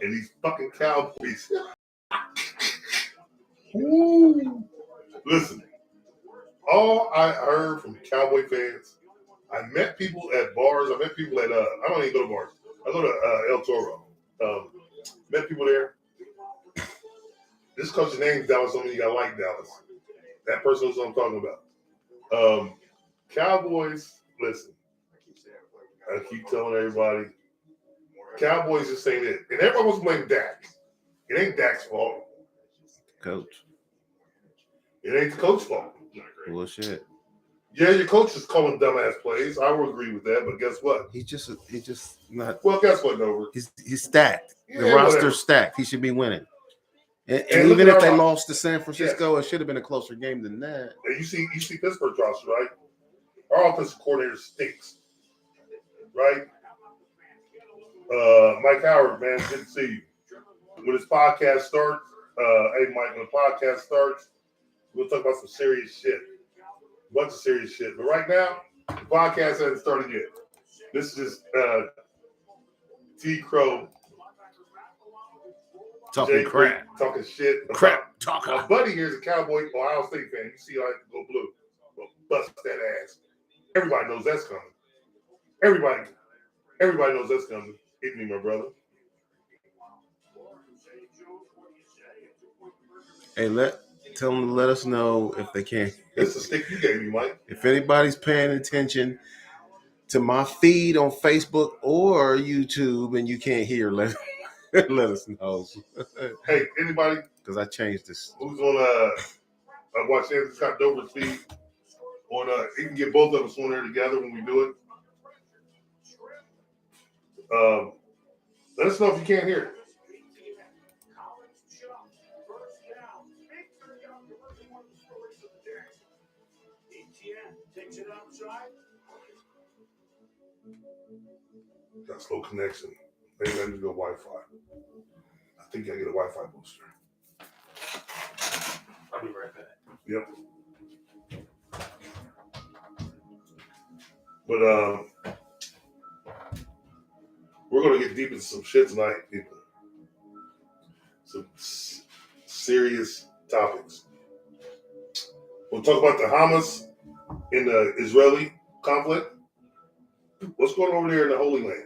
and these fucking Cowboys. Ooh. Listen, all I heard from Cowboy fans, I met people at bars. I met people at, I don't even go to bars. I go to El Toro. Met people there. Just because your name's Dallas, don't mean you got to like Dallas. That person is what I'm talking about. Cowboys, listen. I keep telling everybody, Cowboys just ain't it. And everyone wants to blame Dak. It ain't Dak's fault. Coach. It ain't the coach's fault. Bullshit. Yeah, your coach is calling dumbass plays. I will agree with that, but guess what? He just not. Well, guess what, Dover? He's stacked. Yeah, the roster's whatever. stacked. He should be winning. And look even at if they our- lost to San Francisco, Yes. It should have been a closer game than that. And you see Pittsburgh's roster, right? Our offensive coordinator stinks, right? Mike Howard, man, good to see you. When this podcast starts, hey Mike, when the podcast starts, we'll talk about some serious shit. A bunch of serious shit. But right now, the podcast hasn't started yet. This is T. Crowe. Talking crap. Talking shit. Crap talker. My buddy here is a Cowboy Ohio State fan. You see I go blue. Well, bust that ass. Everybody knows that's coming. Everybody knows that's coming. Hit me, my brother. Hey, tell them to let us know if they can. This is a stick you gave me, Mike. If anybody's paying attention to my feed on Facebook or YouTube and you can't hear, let us know. Hey, anybody? Because I changed this. Who's on watch Anthony Scott Dover's feed? You can get both of us on there together when we do it. Let us know if you can't hear it. Got slow connection. Maybe I need to go Wi-Fi. I think I get a Wi-Fi booster. I'll be right back. Yep. But we're gonna get deep into some shit tonight, people. Some serious topics. We'll talk about the Hamas in the Israeli conflict. What's going on over there in the Holy Land?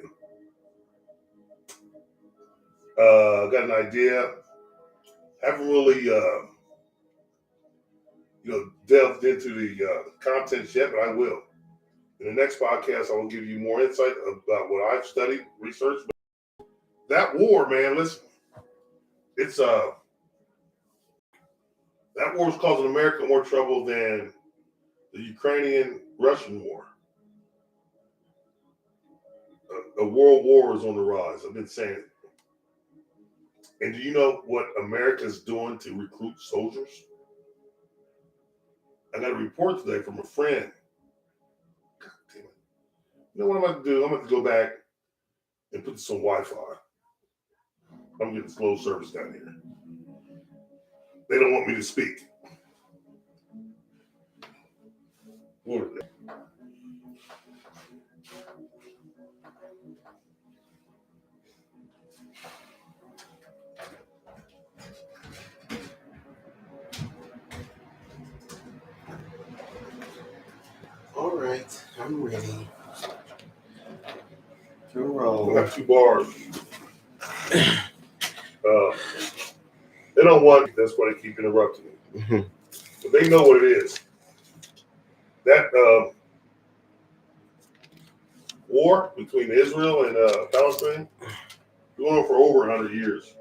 Got an idea. Haven't really, delved into the contents yet, but I will. In the next podcast, I will give you more insight about what I've studied, researched. That war, man, listen, it's that war is causing America more trouble than the Ukrainian-Russian war. A world war is on the rise. I've been saying it. And do you know what America's doing to recruit soldiers? I got a report today from a friend. God damn it. You know what I'm about to do? I'm about to go back and put some Wi-Fi. I'm getting slow service down here. They don't want me to speak. What are they? All right, I'm ready to I roll. got 2 bars. They don't want me. That's why they keep interrupting me. Mm-hmm. But they know what it is. That war between Israel and Palestine going on for over 100 years.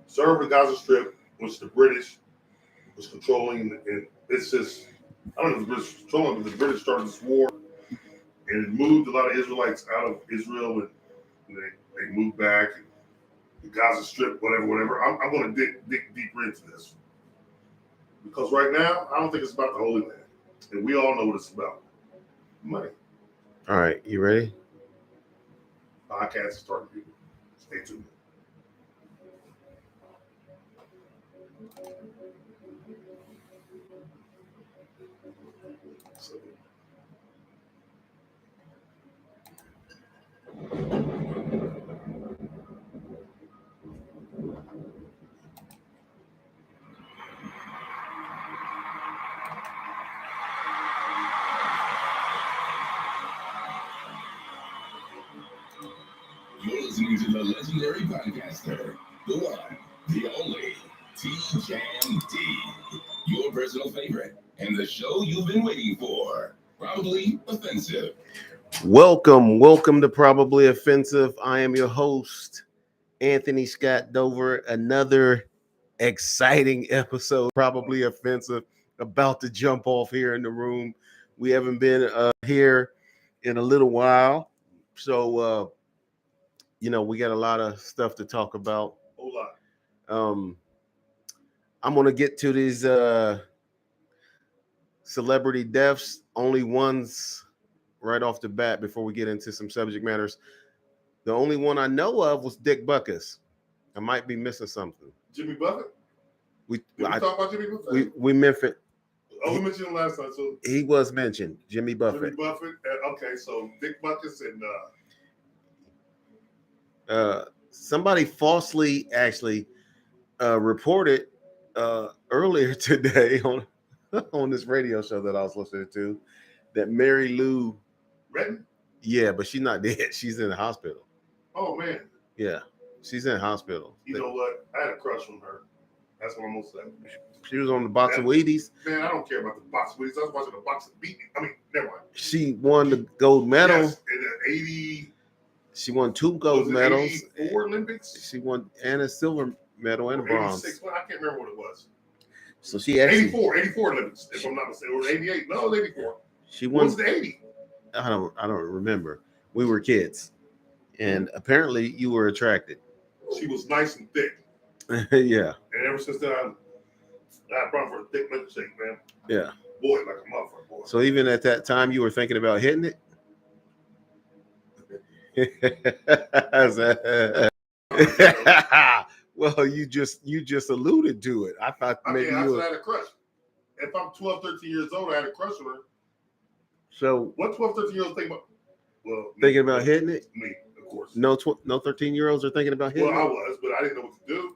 Served the Gaza Strip, which the British was controlling, and it's just, I don't know if the British was controlling, but the British started this war, and it moved a lot of Israelites out of Israel, and they moved back, and the Gaza Strip, whatever. I'm going to dig deeper into this. Because right now, I don't think it's about the Holy Land. And we all know what it's about. Money. All right, you ready? Podcast is starting, people. Stay tuned. listening to the legendary podcaster, the one, the only, TJMD, your personal favorite, and the show you've been waiting for. Probably Offensive. Welcome to Probably Offensive. I am your host, Anthony Scott Dover. Another exciting episode, Probably Offensive, about to jump off here in the room. We haven't been here in a little while, so we got a lot of stuff to talk about. Whole lot. I'm gonna get to these celebrity deaths, only ones right off the bat before we get into some subject matters. The only one I know of was Dick Buckus. I might be missing something. Jimmy Buffett? Did we talk about Jimmy Buffett? We mentioned. We mentioned him last time. So he was mentioned, Jimmy Buffett. Jimmy Buffett. Okay, so Dick Buckus and somebody falsely actually reported earlier today on this radio show that I was listening to that Mary Lou Retton? Yeah, but she's not dead. She's in the hospital. Oh man. Yeah, she's in the hospital. You know what? I had a crush on her. That's what I'm gonna say. She was on the box of Wheaties. Man, I don't care about the box of Wheaties. I was watching the box of beat. Never mind. She won the gold medal. Yes, in the 80. She won 2 gold medals. 84 Olympics. She won and a silver medal and a bronze. 86. Well, I can't remember what it was. So she actually 84 Olympics, if I'm not mistaken. It was 88. No, it was 84. She won. What was the 80? I don't remember. We were kids, and apparently you were attracted. She was nice and thick. Yeah. And ever since then, I had a problem for a thick milkshake, man. Yeah. Boy, like a motherfucker, boy. So even at that time, you were thinking about hitting it. Well, you just alluded to it. I thought maybe I had a crush. If I'm 12, 13 years old, I had a crush on her. So what 12, 13 years old think about? Well, thinking about hitting it? Me, of course. No 13-year-olds are thinking about hitting it? Well, I was, but I didn't know what to do.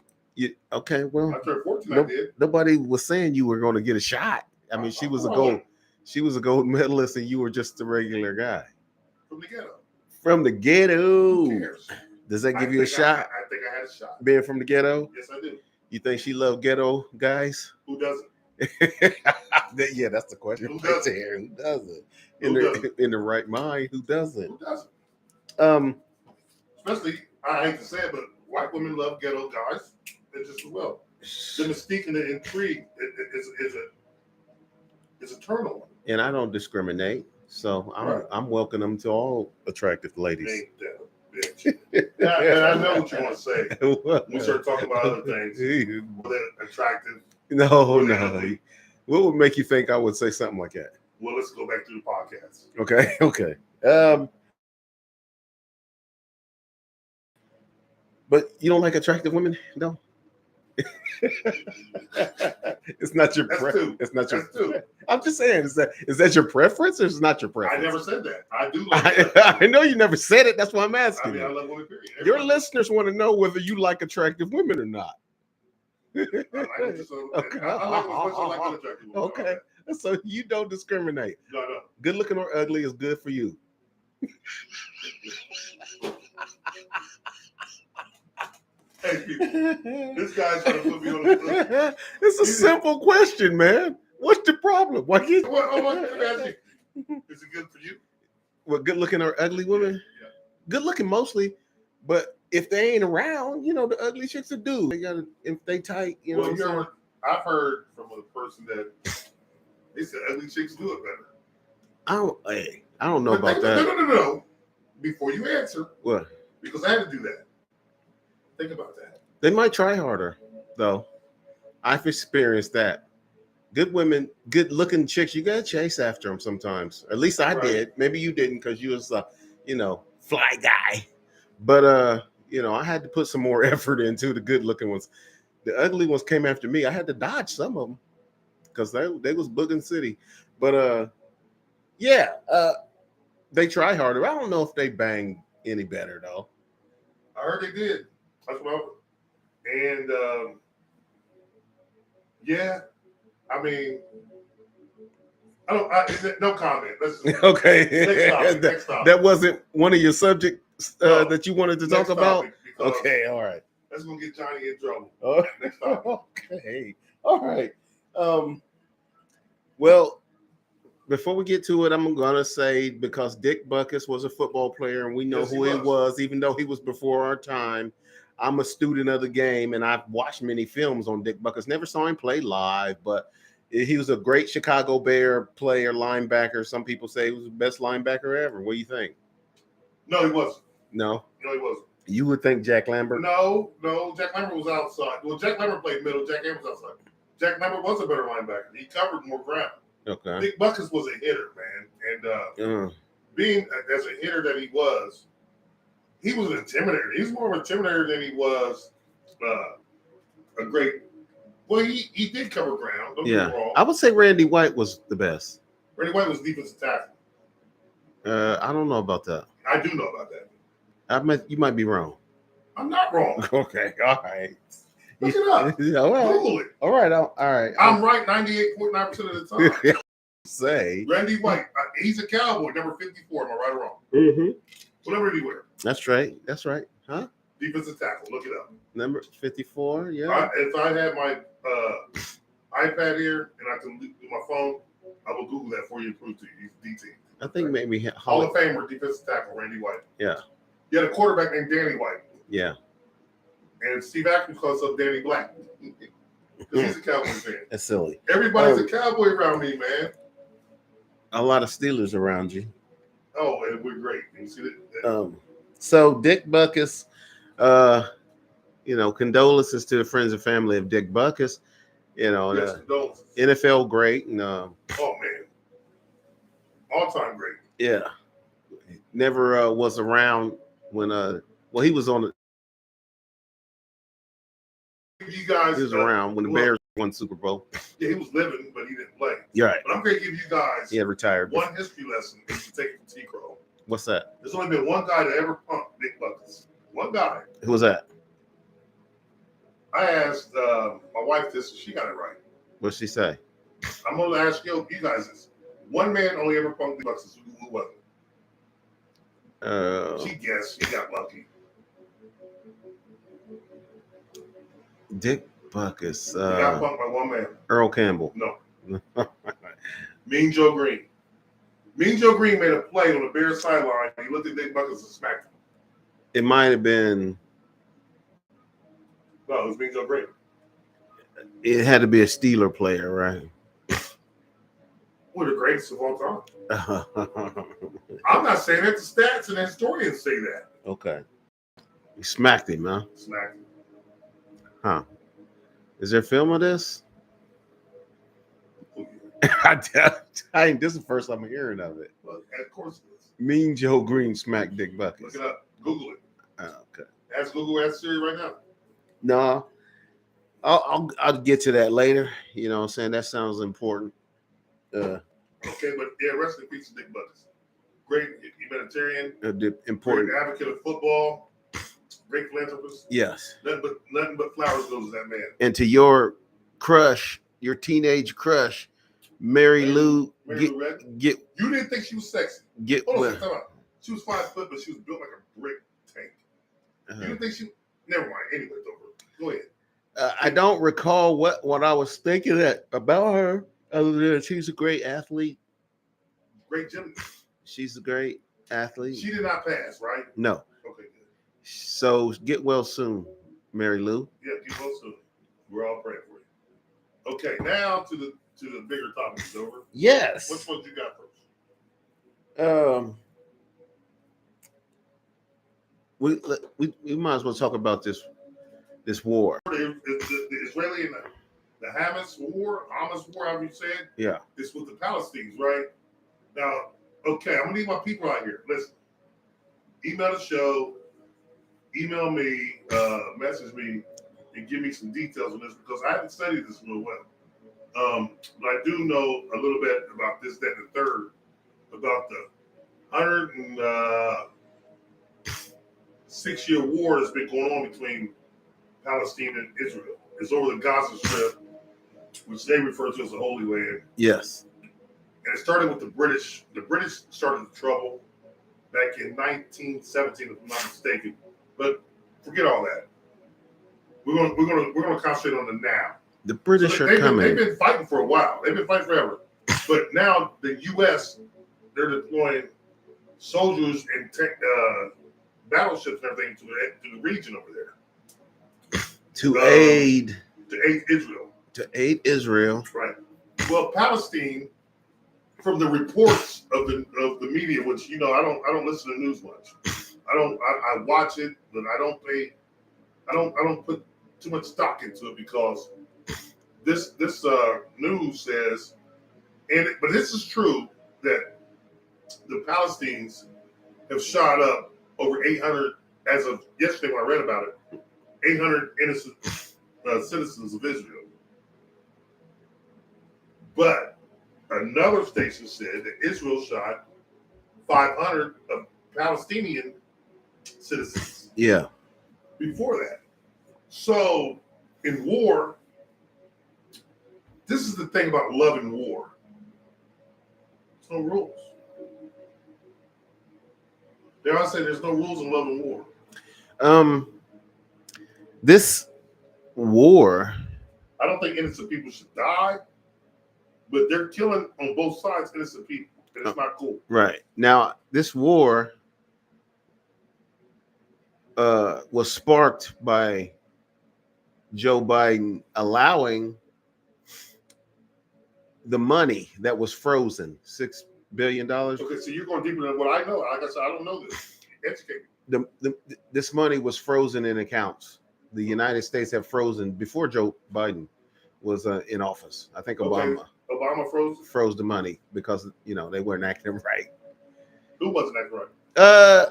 Okay, well, I turned 14, I did. Nobody was saying you were going to get a shot. I mean, she was a gold medalist, and you were just a regular guy. From the ghetto. From the ghetto. Who cares? Does that give you a shot? I think I had a shot. Being from the ghetto? Yes, I do. You think she loved ghetto guys? Who doesn't? Yeah, that's the question. Who doesn't? Who doesn't? In the right mind, who doesn't? Who doesn't? Especially, I hate to say it, but white women love ghetto guys. They're just as well. The mystique and the intrigue is a turn on. And I don't discriminate, so I'm welcoming to all attractive ladies. Ain't that a bitch? And I know what you want to say. We start talking about other things. They're attractive. No. What would make you think I would say something like that? Well, let's go back to the podcast. Okay. But you don't like attractive women? No. It's not your preference. It's not your. I'm just saying, is that your preference or is it not your preference? I never said that. I do like I know you never said it. That's why I'm asking. I mean, I love women, period. Your listeners want to know whether you like attractive women or not. I like unattractive women. Okay. So you don't discriminate. No. Good looking or ugly is good for you. Hey, people, this guy's trying to put me on the. It's a simple question, man. What's the problem? Why can't you? Is it good for you? What, good looking or ugly women? Yeah. Good looking mostly, but if they ain't around, the ugly chicks are do. They got if they tight, Well, I've heard from a person that they said ugly chicks do it better. I don't know about that. No. Before you answer, what? Because I had to do that. Think about that. They might try harder, though. I've experienced that. Good women, good looking chicks, you gotta chase after them sometimes. At least I did. Maybe you didn't because you was fly guy. But I had to put some more effort into the good looking ones. The ugly ones came after me. I had to dodge some of them because they was booging city. But they try harder. I don't know if they bang any better though. I heard they did. That's what and I mean, no comment. Let's okay. Next topic. That wasn't one of your subject No. that you wanted to Next talk about? topic, because Okay, all right. that's gonna get Johnny in trouble. Oh, Next topic. okay, all right. Well, before we get to it, I'm gonna say, because Dick Butkus was a football player and we know Yes, he who he was. was, even though he was before our time. I'm a student of the game, and I've watched many films on Dick Butkus. Never saw him play live, but he was a great Chicago Bear player, linebacker. Some people say he was the best linebacker ever. What do you think? No, he wasn't. No, No, he wasn't. you would think Jack Lambert. No. Jack Lambert was outside. Well, Jack Lambert played middle. Jack Lambert was outside. Jack Lambert was a better linebacker. He covered more ground. Okay. Dick Butkus was a hitter, man, and being as a hitter that he was an intimidator. He was more of an intimidator than he was a great. Well, he did cover ground. Don't get me wrong. I would say Randy White was the best. Randy White was defensive tackle. I don't know about that. I do know about that. You might be wrong. I'm not wrong. Okay, all right. Look it up. All right. Google it. All right. All right. I'm right 98.9% of the time. Say Randy White. He's a Cowboy, number 54. Am I right or wrong? Mm-hmm. Whatever did he wear? That's right. That's right. Huh? Defensive tackle. Look it up. Number 54. Yeah. If I had my iPad here and I can do my phone, I will Google that for you and prove to you. He's DT. I think maybe Hall of Famer, defensive tackle, Randy White. Yeah. You had a quarterback named Danny White. Yeah. And Steve Atkins calls up Danny Black. Because he's a Cowboy fan. That's silly. Everybody's a Cowboy around me, man. A lot of Steelers around you. Oh, and we're great. You see that? So Dick Butkus, condolences to the friends and family of Dick Butkus. Yes, NFL great. And, oh man, all-time great. Yeah, never was around when he was on. You guys, he was around when the Bears won Super Bowl. Yeah, he was living, but he didn't play. You're right. But I'm going to give you guys retired. one history lesson if you take it from T. Crowe. What's that? There's only been one guy that ever punked Dick Butkus. One guy. Who was that? I asked my wife this, and she got it right. What'd she say? I'm going to ask you guys this. One man only ever punked Dick Butkus. Who was it? She guessed. She got lucky. Dick Butkus. He got punked by one man. Earl Campbell. No. Mean Joe Green. Mean Joe Green made a play on the Bears sideline. He looked at Dick Butkus and smacked him. It might have been. No, it was Mean Joe Green. It had to be a Steeler player, right? One of the greatest of all time. I'm not saying that. The stats and the historians say that. Okay. You smacked him, huh? Smacked him. Huh. Is there film of this? This is the first time I'm hearing of it. Well, of course it is. Mean Joe Green smacked Dick Butkus. Look it up. Google it. Okay. Ask Google, ask Siri right now. No. I'll get to that later. You know what I'm saying? That sounds important. Okay, but yeah, rest in peace, Dick Butkus. Great humanitarian. Important. Great advocate of football. Great philanthropist. Yes. Nothing but flowers goes to that man. And to your crush, your teenage crush, Mary Lou. You didn't think she was sexy. Hold on, she was 5 foot, but she was built like a brick tank. You didn't think she? Never mind. Anyway, it's over. Go ahead. I don't recall what I was thinking about her, other than she's a great athlete. Great gymnast. She's a great athlete. She did not pass, right? No. Okay, good. So get well soon, Mary Lou. Yeah, get well soon. We're all praying for you. Okay, now to the bigger topics. Over. Yes. Which ones you got first? We might as well talk about this war. The Israeli and the Hamas war, however you said. Yeah. It's with the Palestinians, right? Now, okay, I'm gonna need my people out here. Listen, email the show, email me, message me, and give me some details on this because I haven't studied this real well. But I do know a little bit about this, that, and the third, about the 106-year war that's been going on between Palestine and Israel. It's over the Gaza Strip, which they refer to as the Holy Land. Yes. And it started with the British. The British started the trouble back in 1917, if I'm not mistaken. But forget all that. We're gonna concentrate on the now. The British are coming. They've been fighting for a while. They've been fighting forever. But now the U.S. they're deploying soldiers and battleships and everything to the region over there to aid Israel. To aid Israel. Right. Well, Palestine, from the reports of the media, which I don't listen to news much. I watch it, but I don't put too much stock into it because this news says, but this is true that the Palestinians have shot up over 800 as of yesterday when I read about it, 800 innocent citizens of Israel. But another station said that Israel shot 500 of Palestinian citizens. Yeah. Before that. So in war, this is the thing about love and war. There's no rules. Dare I say there's no rules in love and war? This war. I don't think innocent people should die, but they're killing on both sides innocent people, and it's not cool. Right. Now, this war was sparked by Joe Biden allowing the money that was frozen, $6 billion. Okay, so you're going deeper than what I know. Like I said, I don't know this. Educate me. This money was frozen in accounts. The United States have frozen before Joe Biden was in office. I think Obama froze the money because they weren't acting right. Who wasn't acting right?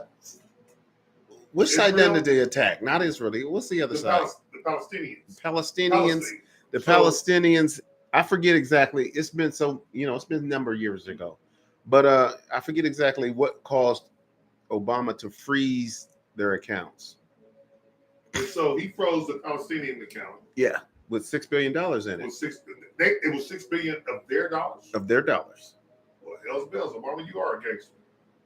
Which side did the attack? Not Israel. What's the other side? The Palestinians. The Palestinians. I forget exactly. It's been it's been a number of years ago, but I forget exactly what caused Obama to freeze their accounts. And so he froze the Palestinian account. Yeah, with $6 billion in it. It was $6 billion of their dollars. Of their dollars. Well, hell's bells, Obama, you are a gangster.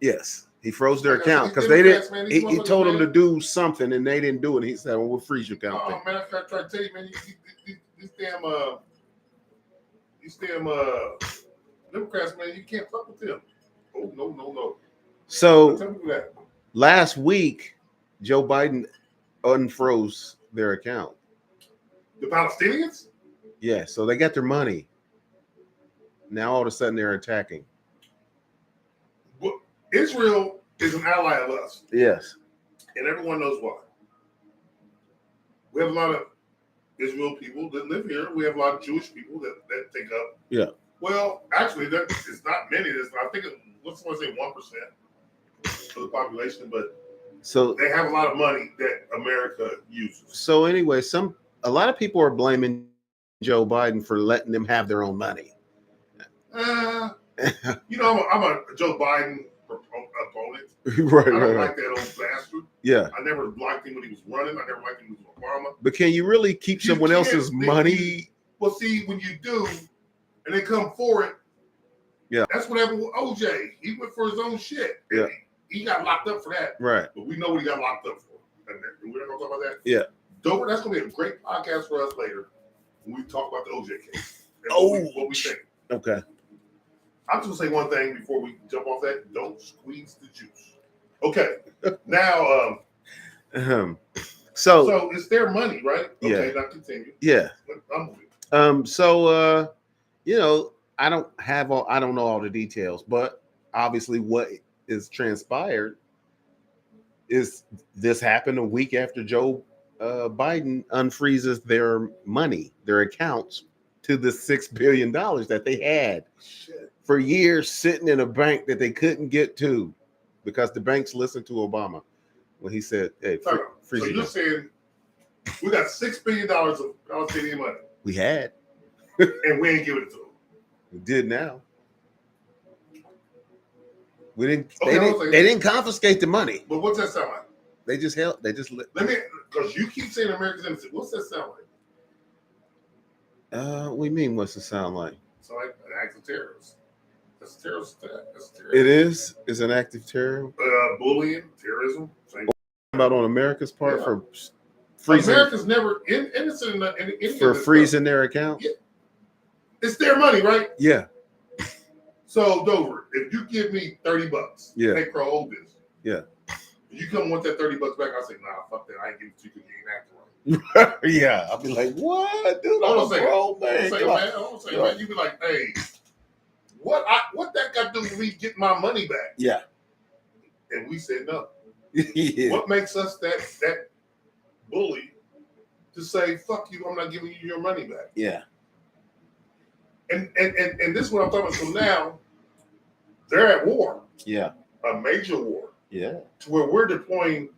Yes. He froze their account because they didn't. He told them to do something and they didn't do it. He said, "Well, we'll freeze your account." Oh man, I try to tell you, man, these damn Democrats, man, you can't fuck with them. Oh no. So last week, Joe Biden unfroze their account. The Palestinians? Yeah, so they got their money. Now all of a sudden they're attacking. Israel is an ally of us. Yes. And everyone knows why. We have a lot of Israel people that live here. We have a lot of Jewish people that take up. Yeah. Well, actually, it's not many. I think let's say 1% of the population, but so they have a lot of money that America uses. So anyway, a lot of people are blaming Joe Biden for letting them have their own money. I'm a Joe Biden opponent. Right. I don't like that old bastard. Yeah. I never liked him when he was running. I never liked him when he was Obama. But can you really keep someone else's money? Well, see, when you do, and they come for it, yeah, that's what happened with OJ. He went for his own shit. Yeah. He got locked up for that. Right. But we know what he got locked up for. And we're not going to talk about that. Yeah. Dover, that's going to be a great podcast for us later when we talk about the OJ case. What we think. Okay. I'm just going to say one thing before we jump off that. Don't squeeze the juice. Okay. Now, so it's their money, right? Okay, now continue. Yeah. I'm moving. I don't know all the details, but obviously what is transpired is this happened a week after Joe Biden unfreezes their money, their accounts to the $6 billion that they had for years sitting in a bank that they couldn't get to because the banks listened to Obama when he said, "Hey, freeze." So you're saying we got $6 billion of Palestinian money? We had, and we ain't giving it to them. We did now. We didn't. Okay, they didn't confiscate the money. But what's that sound like? They just held. They just let me, because you keep saying America's innocent. What's that sound like? What do you mean? What's it sound like? It's like an act of terrorism. That's terrorist attack. That's It terrorism. is an active terror. Bullying, terrorism. Same. About on America's part Yeah. for freezing America's never innocent in any of for this freezing their account. Yeah. It's their money, right? Yeah. So Dover, if you give me $30, Yeah. hey Crowe, hold this. Yeah. If you come want that $30 back, I say, nah, fuck that. I ain't giving it to you because you ain't acting right. Yeah. I'll be like, what, dude? I I'm don't a say grown man. I don't say, man. You be like, hey, what that got to do with me getting my money back? Yeah. And we said no. Yeah. What makes us that bully to say, fuck you, I'm not giving you your money back? Yeah. And this is what I'm talking about. So now they're at war. Yeah. A major war. Yeah. To where we're deploying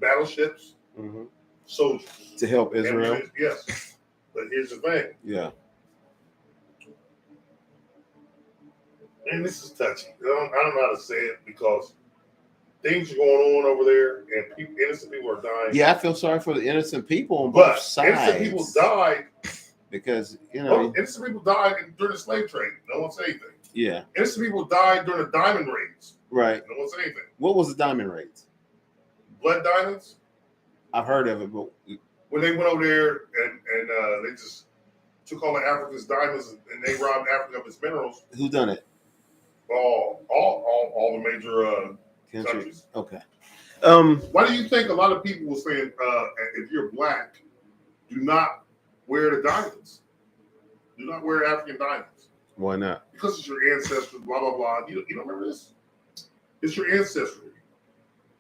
battleships, soldiers. To help Israel. Yes. But here's the thing. Yeah. And this is touchy. I don't know how to say it because things are going on over there and innocent people are dying. Yeah, I feel sorry for the innocent people on both sides. Innocent people died because, you know. Innocent people died during the slave trade. No one said anything. Yeah. Innocent people died during the diamond raids. Right. No one said anything. What was the diamond raids? Blood diamonds? I've heard of it, but when they went over there and they just took all the Africa's diamonds and they robbed Africa of its minerals. Who done it? All the major countries. Okay. Why do you think a lot of people will say if you're black, do not wear the diamonds? Do not wear African diamonds. Why not? Because it's your ancestors, blah, blah, blah. You don't remember this? It's your ancestry.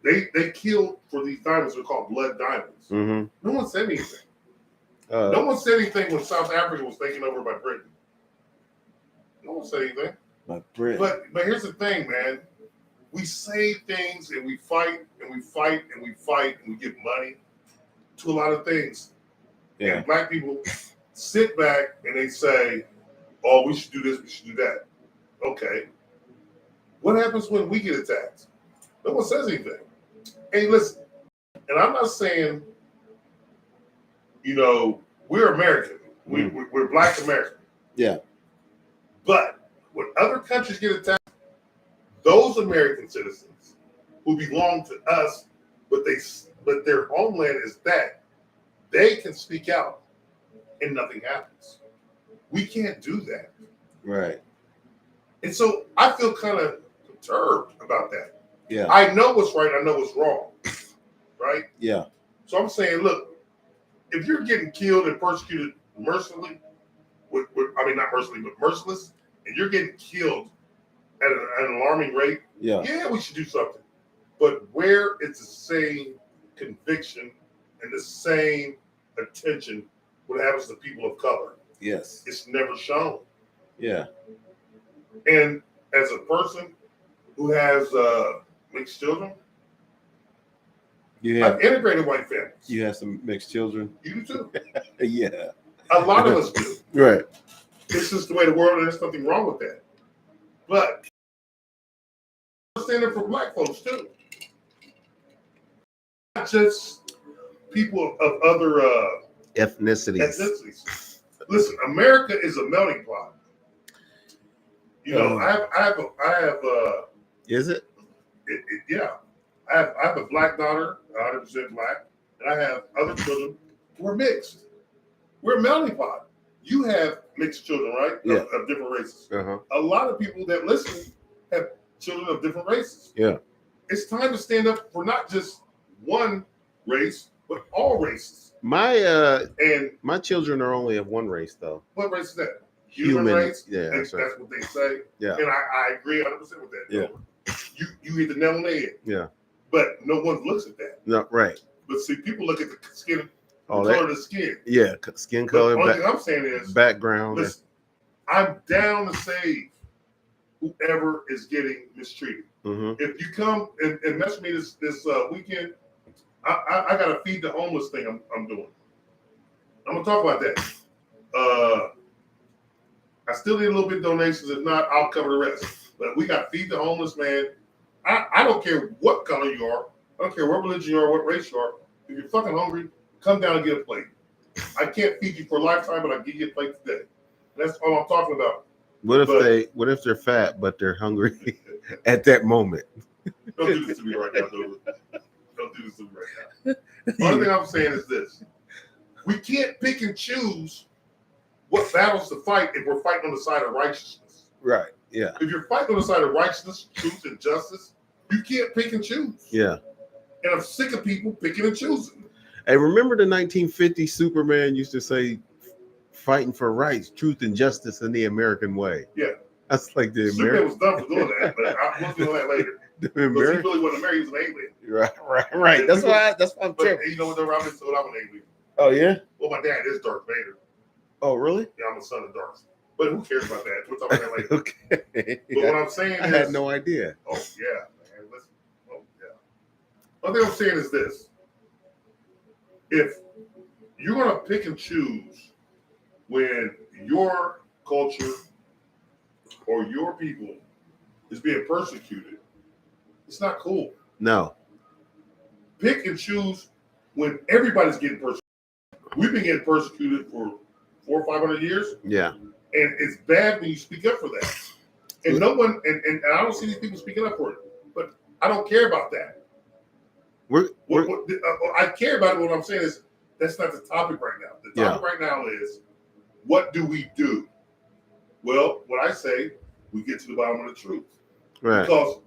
They killed for these diamonds. They're called blood diamonds. Mm-hmm. No one said anything. No one said anything when South Africa was taken over by Britain. No one said anything. By Britain. But here's the thing, man. We say things and we fight and we fight and we fight and we give money to a lot of things. Yeah. And black people sit back and they say, oh, we should do this, we should do that. Okay. What happens when we get attacked? No one says anything. Hey, listen, and I'm not saying, we're American. We're black American. Yeah. But when other countries get attacked, those American citizens who belong to us, but their homeland is that, they can speak out and nothing happens. We can't do that. Right. And so I feel kind of perturbed about that. Yeah. I know what's right. I know what's wrong. Right? Yeah. So I'm saying, look, if you're getting killed and persecuted mercilessly, not mercilessly, but merciless, and you're getting killed at an alarming rate, yeah, we should do something. But where it's the same conviction and the same attention what happens to people of color? Yes. It's never shown. Yeah. And as a person who has mixed children, I've integrated white families. You have some mixed children? You do too. Yeah. A lot of us do. Right. It's just the way the world is. There's nothing wrong with that. But I'm standing for black folks too. Not just people of other ethnicities. Listen, America is a melting pot. I have Is it? Yeah. I have a black daughter, 100% black, and I have other children who are mixed. We're a melting pot. You have mixed children, right? Yeah. Of different races. Uh-huh. A lot of people that listen have children of different races. Yeah. It's time to stand up for not just one race, but all races. My children are only of one race, though. What race is that? Human race? Yeah, that's what they say. Yeah. And I agree 100% with that. Yeah. You hit the nail on the head. Yeah. But no one looks at that. No, right. But see, people look at the skin, color of the skin. Yeah, skin color. The only thing I'm saying is background. Listen, I'm down to save whoever is getting mistreated. Mm-hmm. If you come and mess with me this weekend, I got to feed the homeless thing I'm doing. I'm gonna talk about that. I still need a little bit of donations. If not, I'll cover the rest. But we got to feed the homeless, man. I don't care what color you are. I don't care what religion you are, what race you are. If you're fucking hungry, come down and get a plate. I can't feed you for a lifetime, but I'll give you a plate today. That's all I'm talking about. What if But- they? What if they're fat but they're hungry at that moment? Don't do this to me right now, Dover. Don't do this to me right now. Only thing I'm saying is this: we can't pick and choose what battles to fight if we're fighting on the side of righteousness. Right. Yeah. If you're fighting on the side of righteousness, truth, and justice, you can't pick and choose. Yeah. And I'm sick of people picking and choosing. Hey, remember the 1950s Superman used to say, "Fighting for rights, truth, and justice in the American way." Yeah. That's like the Superman American. was done for doing that, but I'll get on that later. The Because he American. really wasn't a man, he was an alien. Right. That's why I'm But tripping. you know what, though, Robin? So I'm an alien. Oh yeah. Well, my dad is Darth Vader. Oh really? Yeah, I'm a son of Darth. But who cares about that? We'll talk about that later. Okay. But what I'm saying I is, had no idea. oh yeah, man. Listen, oh yeah. One thing I'm saying is this: if you're gonna pick and choose when your culture or your people is being persecuted, it's not cool. No. Pick and choose when everybody's getting persecuted. We've been getting persecuted for 400 or 500 years, Yeah. and it's bad when you speak up for that. And no one, and I don't see these people speaking up for it, but I don't care about that. We're I care about it. What I'm saying is that's not the topic right now. The topic right now is what do we do? Well, what I say, we get to the bottom of the truth. right. Because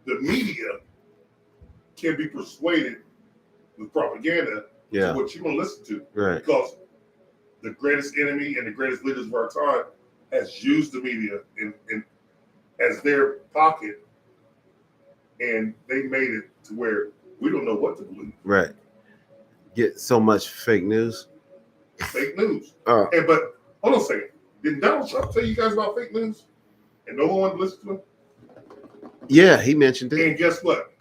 the media can be persuaded with propaganda Yeah. to what you want to listen to. Right. Because the greatest enemy and the greatest leaders of our time has used the media in as their pocket, and they made it to where we don't know what to believe. Right. Get so much fake news. Fake news. Uh, And but hold on a second. Did Donald Trump tell you guys about fake news? And no one wanted to listen to him? yeah, he mentioned it. And guess what?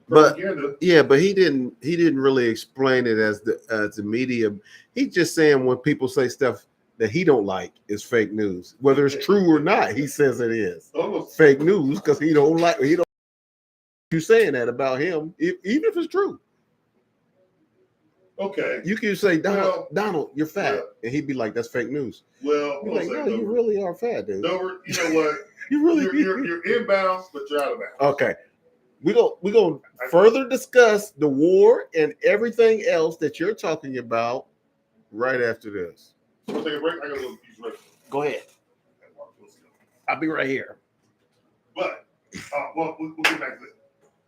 But Propaganda. yeah, but he didn't really explain it as the media. He's just saying when people say stuff that he don't like is fake news, whether it's true or not. He says it is Almost. fake news because he don't you saying that about him, even if it's true. Okay. You can say, Well, Donald, you're fat, yeah. and he'd be like, "That's fake news." Well, You're hold on like, a "No, second, you Dover. really are fat, dude. Dover, you know what? You really You're inbounds, but you're out of bounds. Okay. We gonna further discuss the war and everything else that you're talking about right after this. So we'll take a break. I gotta go use the restroom. Go ahead. I'll be right here. But well, we'll get back to it.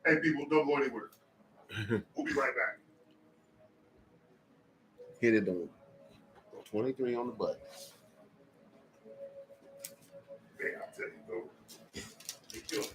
Hey, people, don't go anywhere. We'll be right back. Hit it on 23 on the button. Man, I'll tell you, though. They kill me.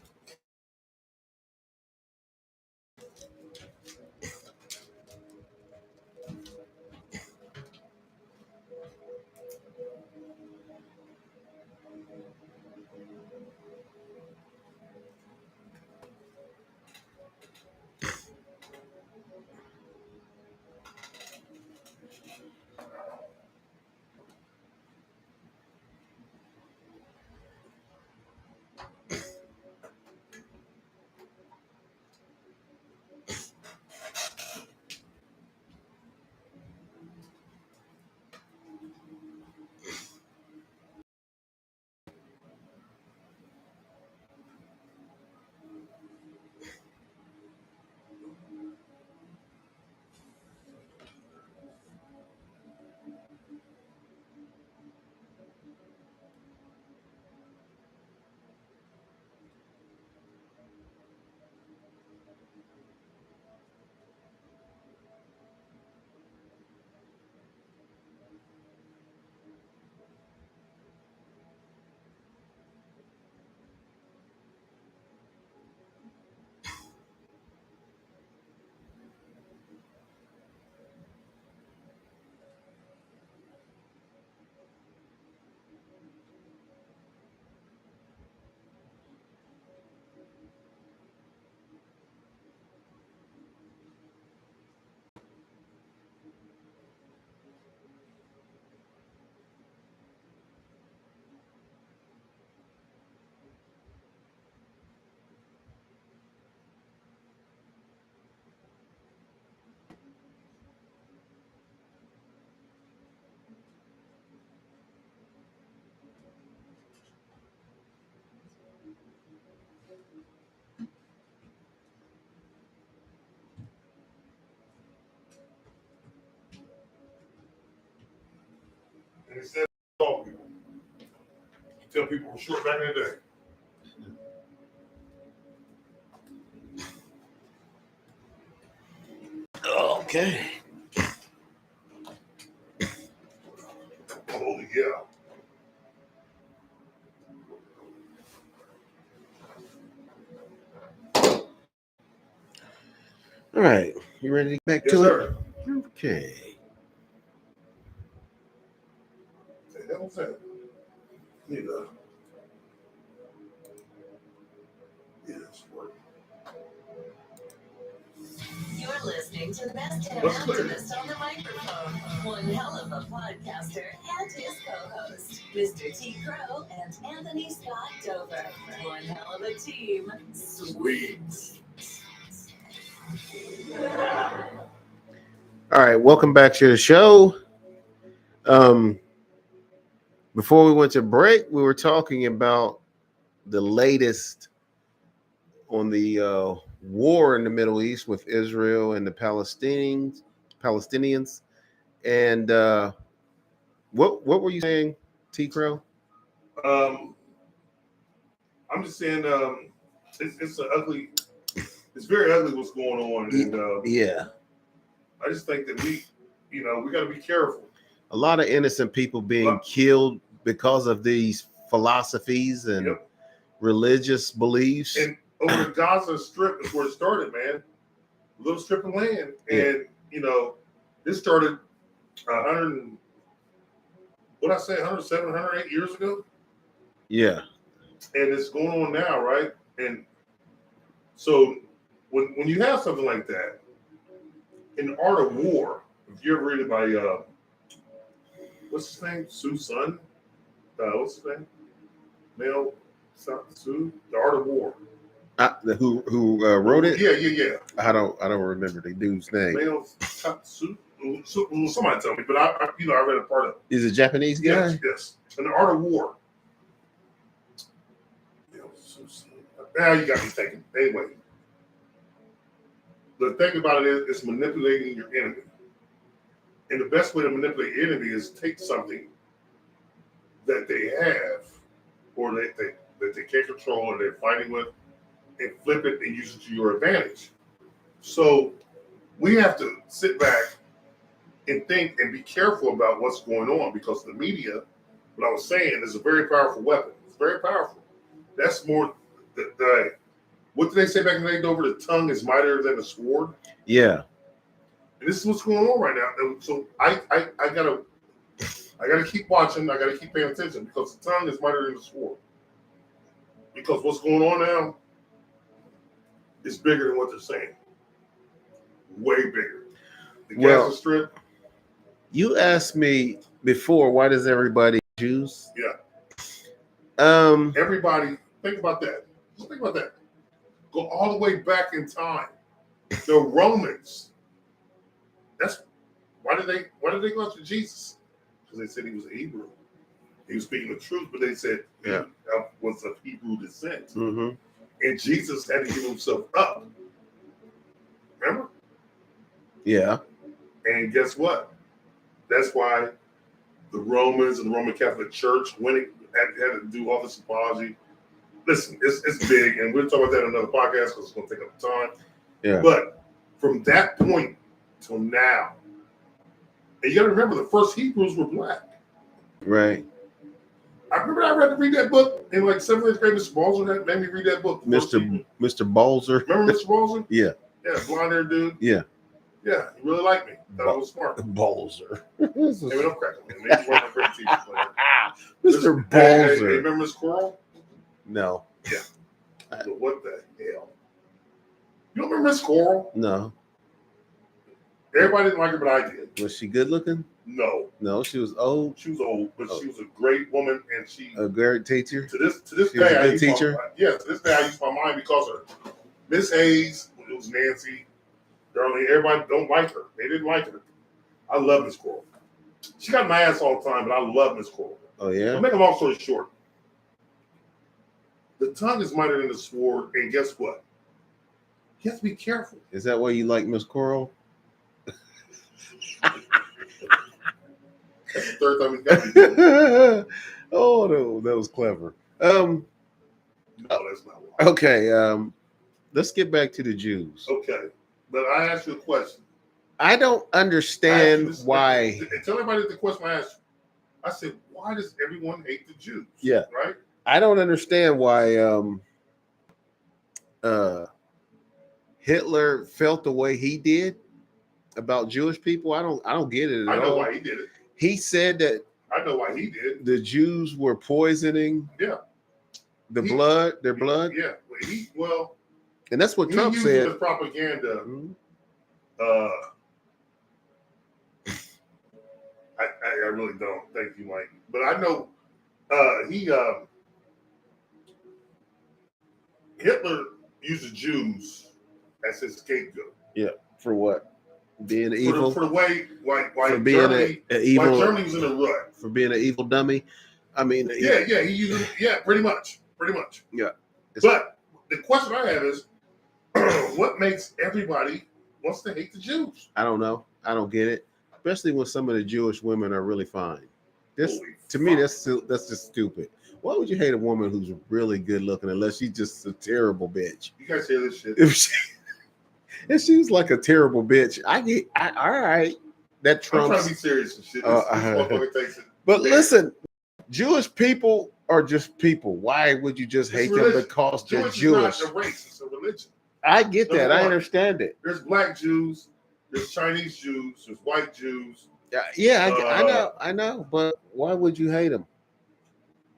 And instead of tall people, you tell people were short back in the day. Okay. Holy yeah. All right. You ready to get back Yes, to sir. it? Okay. Hey, that was that. Need a. Yeah, that's work. You're listening to the best damn Let's clear it. activist on the microphone. One hell of a podcaster and his co-host, Mr. T. Crowe and Anthony Scott Dover. One hell of a team. Sweet. All right. Welcome back to the show. Before we went to break, we were talking about the latest on the war in the Middle East with Israel and the Palestinians. And what were you saying, T. Crowe? I'm just saying, it's very ugly what's going on, and Yeah, I just think that we got to be careful. a lot of innocent people being killed because of these philosophies and Yep. religious beliefs. And over the Gaza Strip is where it started, man. A little strip of land, and this started 107, 108 years ago. Yeah, And it's going on now, right? And so when you have something like that, in the art of war, if you ever read it by what's his name? Su Sun? What's his name? Mao Tzu, The Art of War. who wrote it? Yeah. I don't remember the dude's name. Mao Tzu. Somebody tell me, but I read a part of it. Is a Japanese guy? Yes. In The Art of War. Now you got me thinking. Anyway, the thing about it is it's manipulating your enemy. And the best way to manipulate your enemy is take something that they have or that they can't control or they're fighting with and flip it and use it to your advantage. So we have to sit back and think and be careful about what's going on because the media, what I was saying, is a very powerful weapon. It's very powerful. That's more what did they say back in the day, Dover? The tongue is mightier than the sword. Yeah. And this is what's going on right now. And so I gotta keep watching. I gotta keep paying attention because the tongue is mightier than the sword. Because what's going on now is bigger than what they're saying. Way bigger. The Gaza Strip. You asked me before, why does everybody Jews? Yeah. Everybody, think about that. Just think about that. Go all the way back in time. The Romans. That's why did they go after Jesus? Because they said he was a Hebrew. He was speaking the truth, but they said he was of Hebrew descent. Mm-hmm. And Jesus had to give himself up. Remember? Yeah. And guess what? That's why the Romans and the Roman Catholic Church had to do all this apology. Listen, it's big, and we'll talk about that in another podcast because it's going to take up time. Yeah. But from that point till now, and you got to remember, the first Hebrews were black. Right. I remember I read that book in like 7th grade. Mr. Balzer made me read that book. Mr. Balzer. Remember Mr. Balzer? Yeah. Yeah, blonde-haired dude. Yeah. Yeah, he really liked me. Thought I was smart. Balzer. Maybe don't crack him. Maybe one of my great teachers. Mr. Hey, Balzer. remember Miss Crowe? No. Yeah. But what the hell? You don't remember Miss Crowe? No. Everybody didn't like her, but I did. Was she good looking? No. No, she was old. She was old, but she was a great woman, and she a great teacher. To this she was day, a good teacher. To this day, I use my mind because of her. Miss Hayes, it was Nancy, Darlene. Everybody don't like her. They didn't like her. I love Miss Crowe. She got my ass all the time, but I love Miss Crowe. Oh yeah. To make a long story short, the tongue is mightier than the sword, and guess what? You have to be careful. Is that why you like Miss Coral? third time he's got me. Oh no, that was clever. No, that's not why. Okay, let's get back to the Jews. Okay, but I asked you a question. I don't understand why. Tell everybody the question I asked you. I said, why does everyone hate the Jews? Yeah. Right? I don't understand why Hitler felt the way he did about Jewish people. I don't get it at all. I know why he did it. He said that I know why he did. the Jews were poisoning their blood. Yeah. And that's what he Trump used said. it as propaganda. Mhm. I really don't. Thank you, Mike. But I know Hitler used the Jews as his scapegoat. Yeah, for what? Being evil. For the way why being Germany, a evil, why Germany was in a rut. For being an evil dummy. I mean, he used pretty much. Yeah. But the question I have is, what makes everybody wants to hate the Jews? I don't know. I don't get it. Especially when some of the Jewish women are really fine. Me, that's just stupid. Why would you hate a woman who's really good looking unless she's just a terrible bitch? You guys hear this shit? If she was like a terrible bitch, all right. That trumps. I'm trying to be serious and shit. This motherfucker takes it. But listen, Jewish people are just people. Why would you just hate them because they're Jewish? Is not a race, it's a religion. I get that. I understand it. There's black Jews, there's Chinese Jews, there's white Jews. I know. But why would you hate them?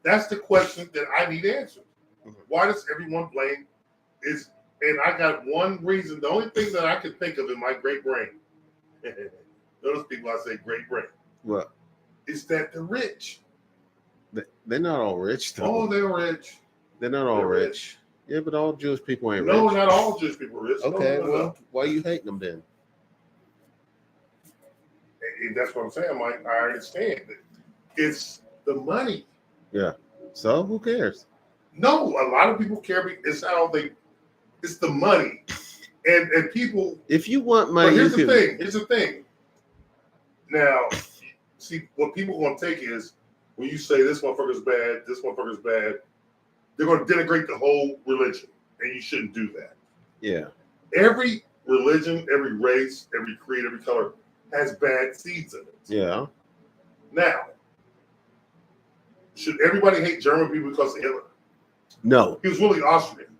That's the question that I need answered. Mm-hmm. Why does everyone blame is? And I got one reason. The only thing that I could think of in my great brain, those people I say great brain. What? Is that they're rich. They're not all rich, though. Oh, they're rich. They're not all rich. Yeah, but all Jewish people ain't rich. No, rich. not all Jewish people are rich. Okay, no. Why are you hating them then? And that's what I'm saying, Mike. I understand that it's the money. Yeah. So who cares? No, a lot of people care. It's the money, and people. If you want money, but here's the thing. Now, see what people are going to take is when you say this motherfucker's bad, they're going to denigrate the whole religion, and you shouldn't do that. Yeah. Every religion, every race, every creed, every color has bad seeds in it. Yeah. Now, should everybody hate German people because of Hitler? No. He was really Austrian.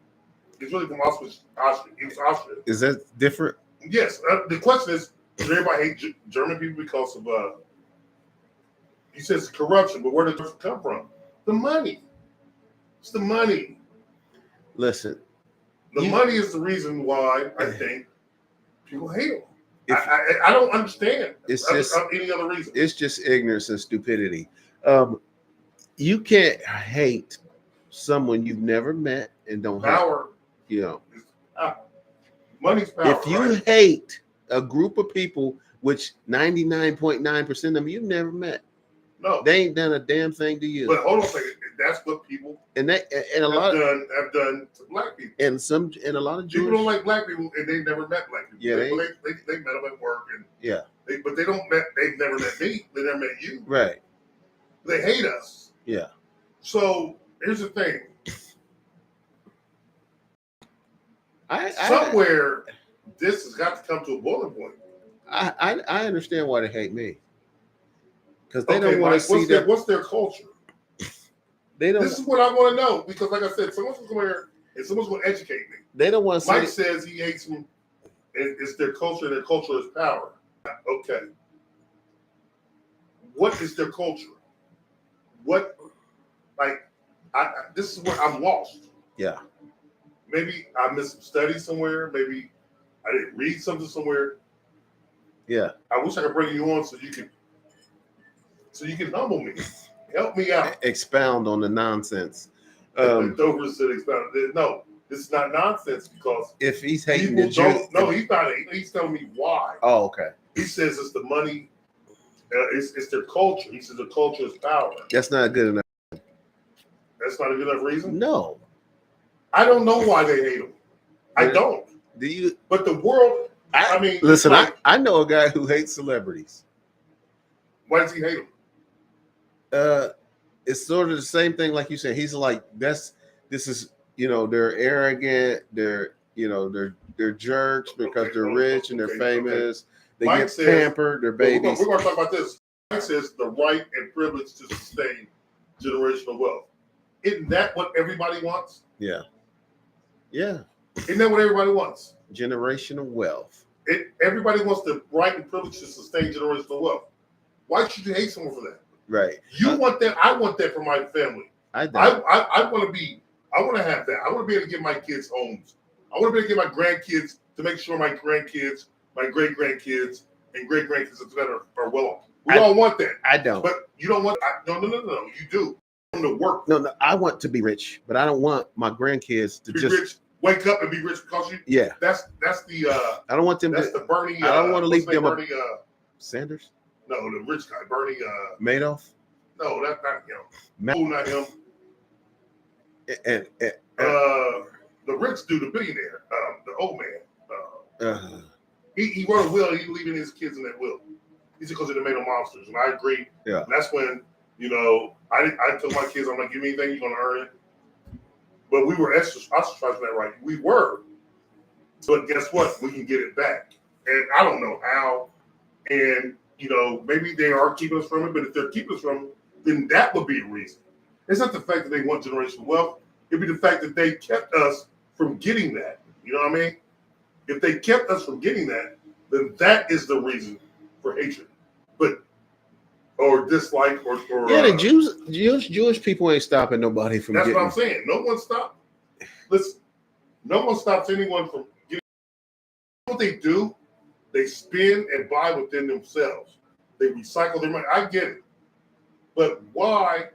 He's really from Austrian. He was Austrian. Is that different? Yes. The question is, does everybody hate German people because of, he says corruption, but where did it come from? The money. It's the money. Listen. The money is the reason why I think people hate him. I don't understand. It's just any other reason. It's just ignorance and stupidity. You can't hate someone you've never met and don't power. Money's power. If you hate a group of people, which 99.9% of them you've never met, no, they ain't done a damn thing to you. But hold on a second. That's what people have done to black people. And a lot of Jewish people don't like black people, and they never met black people. Yeah, they met them at work, and but they've never met me. They never met you. Right. They hate us. Yeah. So here's the thing. Somewhere this has got to come to a boiling point. I understand why they hate me. Because they don't want to see that. What's their culture? They don't. This is what I want to know, because, like I said, someone's going to come here and someone's going to educate me. They don't want to. Mike says he hates them, and it's their culture. And their culture is power. Okay. What is their culture? What, this is where I'm lost. Yeah. Maybe I missed some study somewhere. Maybe I didn't read something somewhere. Yeah. I wish I could bring you on so you can humble me. Help me out. Expound on the nonsense. Dover said expound. No, this is not nonsense, because if he's hating the Jews. No, he's not hating. He's telling me why. Oh, okay. He says it's the money. It's their culture. He says the culture is power. That's not good enough. That's not a good enough reason? No. I don't know why they hate him. I don't. Do you? But the world, I mean. Listen, I know a guy who hates celebrities. Why does he hate them? It's sort of the same thing, like you said. He's like, this is, they're arrogant, they're jerks because they're rich and they're famous. They Mike get says- pampered, they're babies. We're going to talk about this. Mike says the right and privilege to sustain generational wealth. Isn't that what everybody wants? Yeah. Isn't that what everybody wants? Generational wealth. Everybody wants the right and privilege to sustain generational wealth. Why should you hate someone for that? Right. You want that. I want that for my family. I want to have that. I want to be able to give my kids homes. I want to be able to give my grandkids to make sure my grandkids, my great grandkids, and great grandkids are well off. We all want that. I don't. But you don't want. No. You do. To work. No. I want to be rich, but I don't want my grandkids to be just rich. Wake up and be rich because you. Yeah. That's the. I don't want them. That's the Bernie. I don't want to leave them. Bernie. Sanders. No, the rich guy, Bernie. Madoff. No, that's not him. No, not him. And the rich dude, the billionaire, the old man. He wrote a will. And he leaving his kids in that will. He said because they made them monsters, and I agree. Yeah. And that's when I told my kids, I'm not giving you anything. You're gonna earn it. But we were ostracized that right. We were. But guess what? We can get it back, and I don't know how. And maybe they are keeping us from it. But if they're keeping us from it, then that would be a reason. It's not the fact that they want generational wealth. It'd be the fact that they kept us from getting that. You know what I mean? If they kept us from getting that, then that is the reason for hatred. Or dislike or yeah, the Jewish people ain't stopping nobody from that's getting. what I'm saying. No one stopped. Listen, no one stops anyone from getting. What they do, they spend and buy within themselves. They recycle their money. I get it. But why?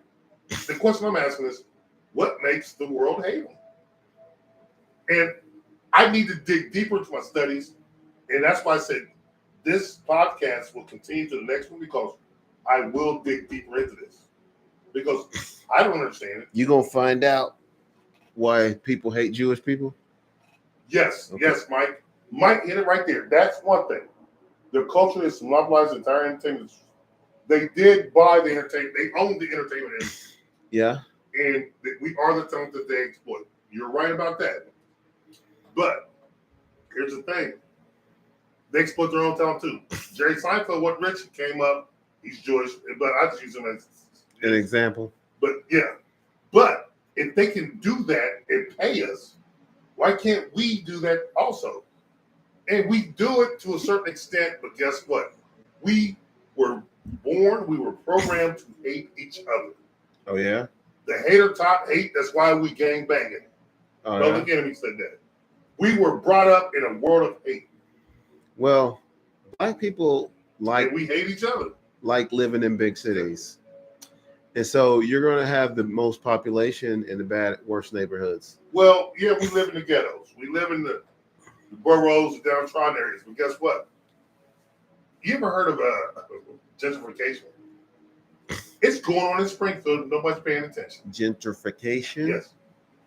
The question I'm asking is, what makes the world hate them? And I need to dig deeper into my studies. And that's why I said this podcast will continue to the next one because I will dig deeper into this. Because I don't understand it. You gonna find out why people hate Jewish people? Yes, Okay. yes, Mike. Mike hit it right there. That's one thing. Their culture is to monopolize the entire entertainment. They did buy the entertainment. They own the entertainment industry. Yeah. And we are the talent that they exploit. You're right about that. But here's the thing. They exploit their own talent too. Jerry Seinfeld, what Rich came up, he's Jewish, but I just use him as An example. But yeah. But if they can do that and pay us, why can't we do that also? And we do it to a certain extent, but guess what? We were born, we were programmed to hate each other. Oh yeah. The hater taught hate. That's why we gang banging. Oh, Public yeah. Enemy said that. We were brought up in a world of hate. Well, black people And we hate each other. like living in big cities, and so you're going to have the most population in the worst neighborhoods. Well, yeah, we live in the ghettos. We live in the boroughs, the downtrodden areas. But guess what? You ever heard of gentrification? It's going on in Springfield. And nobody's paying attention. Gentrification. Yes,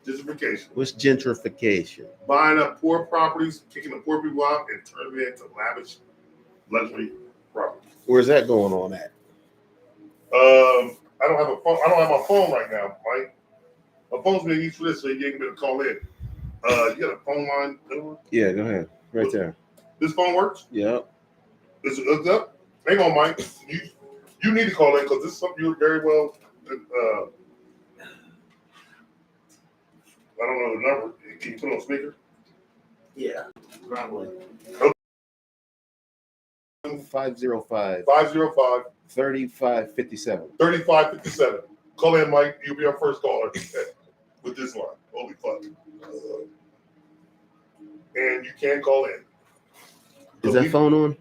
gentrification. What's gentrification? Buying up poor properties, kicking the poor people out, and turning it into lavish luxury properties. Where's that going on at? I don't have a phone. I don't have my phone right now, Mike. My phone's being used for this, so you ain't gonna call in. You got a phone line? Yeah, go ahead. Right there. This phone works? Yep. Is it hooked up? Hang on, Mike. You need to call in because this is something you're very well. I don't know the number. Can you put it on speaker? Yeah, probably. Okay. 505 505 3557. 3557. Call in, Mike. You'll be our first caller with this line. Holy fuck. And you can call in. Is that phone on?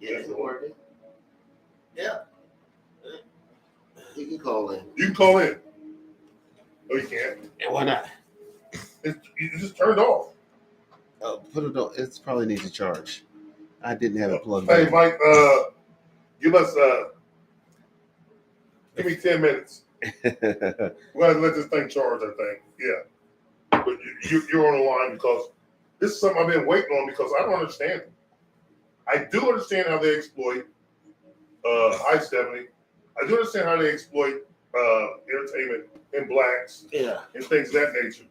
Yeah, it's working. Yeah. You can call in. You can call in. No, you can't. Yeah, why not? It just turned off. Oh, put it on. It probably needs a charge. I didn't have it plugged Hey, in. Mike, give me 10 minutes. We're going to let this thing charge, I think. Yeah. But you're on the line because this is something I've been waiting on because I don't understand it. I do understand how they exploit Hi, Stephanie. I do understand how they exploit entertainment in blacks Yeah. and things of that nature.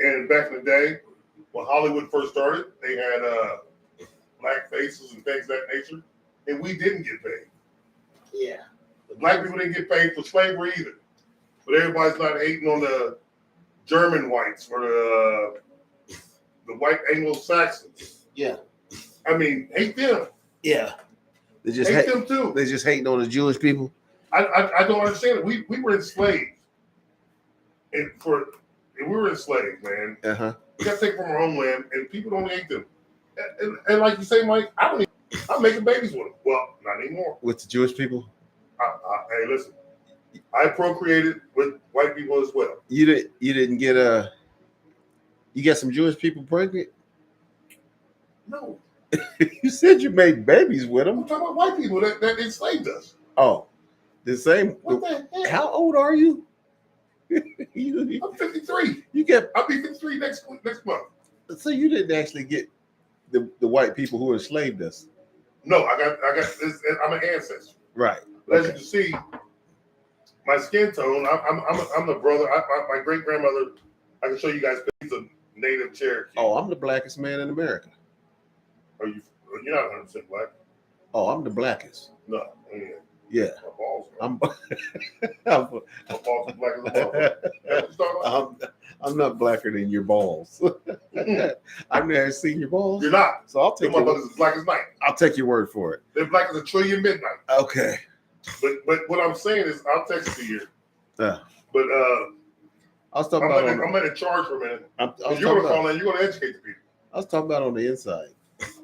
And back in the day, when Hollywood first started, they had black faces and things of that nature, and we didn't get paid. Yeah. The black people didn't get paid for slavery either. But everybody's not hating on the German whites or the white Anglo-Saxons. Yeah. I mean, hate them. Yeah. They just Hate hate them too. They just hating on the Jewish people. I don't understand it. We were enslaved. And we were enslaved, man. Uh-huh. We got to take from our homeland, and people don't hate them. And like you say, Mike, I'm making babies with them. Well, not anymore. With the Jewish people? Hey, listen. I procreated with white people as well. You didn't get you got some Jewish people pregnant? No. You said you made babies with them. I'm talking about white people that enslaved us. Oh, the same. What the heck? How old are you? I'm 53. You get I'll be 53 next month. so you didn't actually get the white people who enslaved us. No, I got this. I'm an ancestor. Right. As you can see, my skin tone. I'm the brother. My great grandmother. I can show you guys. He's a native Cherokee. Oh, I'm the blackest man in America. You're not 100% black. Oh, I'm the blackest. No. Yeah. My balls. I'm My balls are black as a motherfucker. That's what you're talking about? I'm not blacker than your balls. I've never seen your balls. You're not. So I'll Them take motherfuckers is black as night. I'll take your word for it. They're black as a trillion midnight. Okay. But what I'm saying is, I'll text it to you. Yeah. But I was talking about I'm in charge for a minute. I was You're talking gonna about, call in. You're gonna educate the people. I was talking about on the inside.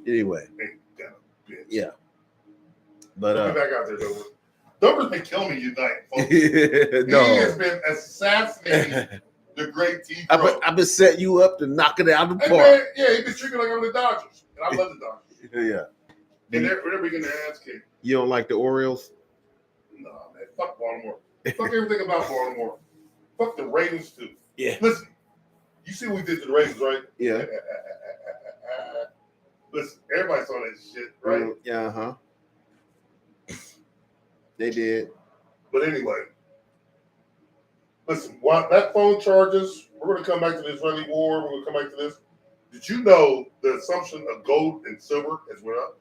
Anyway. Hey, damn bitch. Yeah. But Get back out there, Dover. Dover's been killing me tonight, folks. no. He has been assassinating the great T. Crowe. I've been setting you up to knock it out of the Hey, park. man, yeah, he's been treating me like I'm the Dodgers. And I love the Dodgers. Yeah. And they're getting their ass kicked. You don't like the Orioles? No, man. Fuck Baltimore. Fuck everything about Baltimore. Fuck the Ravens, too. Yeah. Listen, you see what we did to the Ravens, right? Yeah. Listen, everybody saw that shit, right? Yeah, uh-huh. They did. But anyway, listen, while that phone charges, we're going to come back to the Israeli war. We're going to come back to this. Did you know the assumption of gold and silver has went up?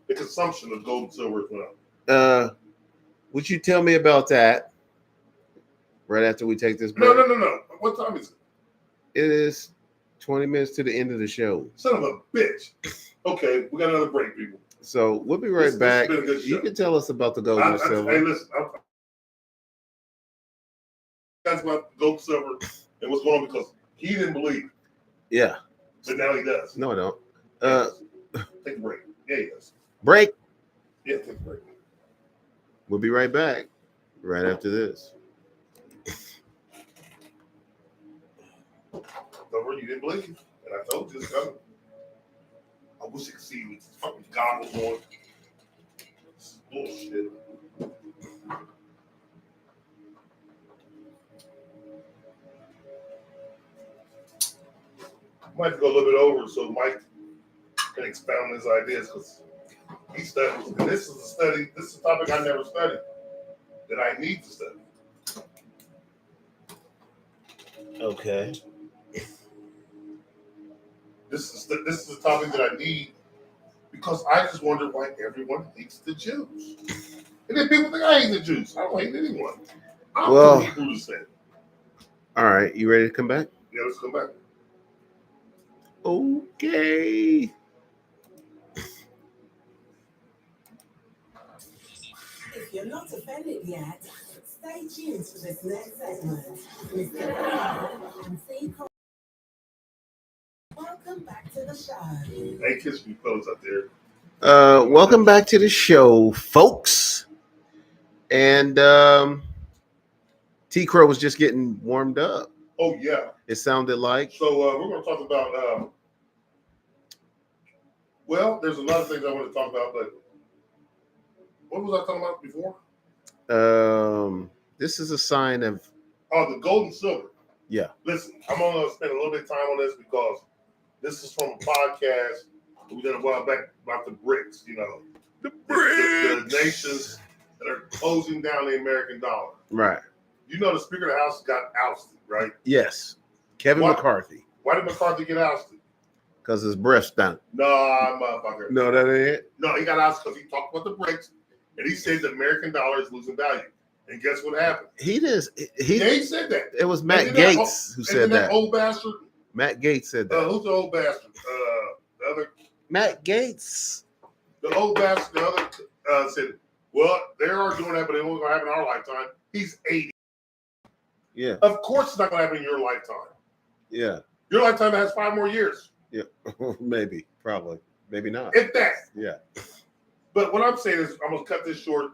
The consumption of gold and silver has went up. Would you tell me about that right after we take this break? No. What time is it? It is 20 minutes to the end of the show. Son of a bitch. Okay, we got another break, people. So we'll be right back. This has been a good You show. can tell us about the gold and silver. Hey, listen. That's about gold, silver, and what's going on because he didn't believe. Yeah. But now he does. No, I don't. Take a break. Yeah, he does. Break. Yeah, take a break. We'll be right back right after this. Over, you didn't believe. And I told you it's coming. I wish I could see you with these fucking goggles on. This is bullshit. Might have to go a little bit over so Mike can expound on his ideas because he studies. And this is a study, this is a topic I never studied that I need to study. Okay. This is a topic that I need because I just wonder why everyone hates the Jews. And then people think I hate the Jews. I don't hate anyone. I'm Well, from Hebrew descent. All right. You ready to come back? Yeah, let's come back. Okay. If you're not offended yet, stay tuned for this next segment. Mr. Crowe and C. Crowe. Welcome back to the show. Hey, kiss me, fellas out there. Welcome back to the show, folks. And T. Crowe was just getting warmed up. Oh, yeah. It sounded like. So we're going to talk about, well, there's a lot of things I want to talk about, but what was I talking about before? This is a sign of. Oh, the gold and silver. Yeah. Listen, I'm going to spend a little bit of time on this because this is from a podcast We done a while back about the BRICS, The the nations that are closing down the American dollar. Right. The Speaker of the House got ousted, right? Yes. Kevin What? McCarthy. Why did McCarthy get ousted? Because his breath stunk. No, motherfucker. No, that ain't it. No, he got ousted because he talked about the BRICS and he said the American dollar is losing value. And guess what happened? He said that. It was Matt Gates who said that. Old bastard. Matt Gates said that. Who's the old bastard? The other. Matt Gates. The old bastard. The other said, "Well, they are doing that, but it won't gonna happen in our lifetime." He's 80. Yeah. Of course, it's not gonna happen in your lifetime. Yeah. Your lifetime has 5 more years. Yeah. Maybe. Probably. Maybe not. If that. Yeah. But what I'm saying is, I'm gonna cut this short.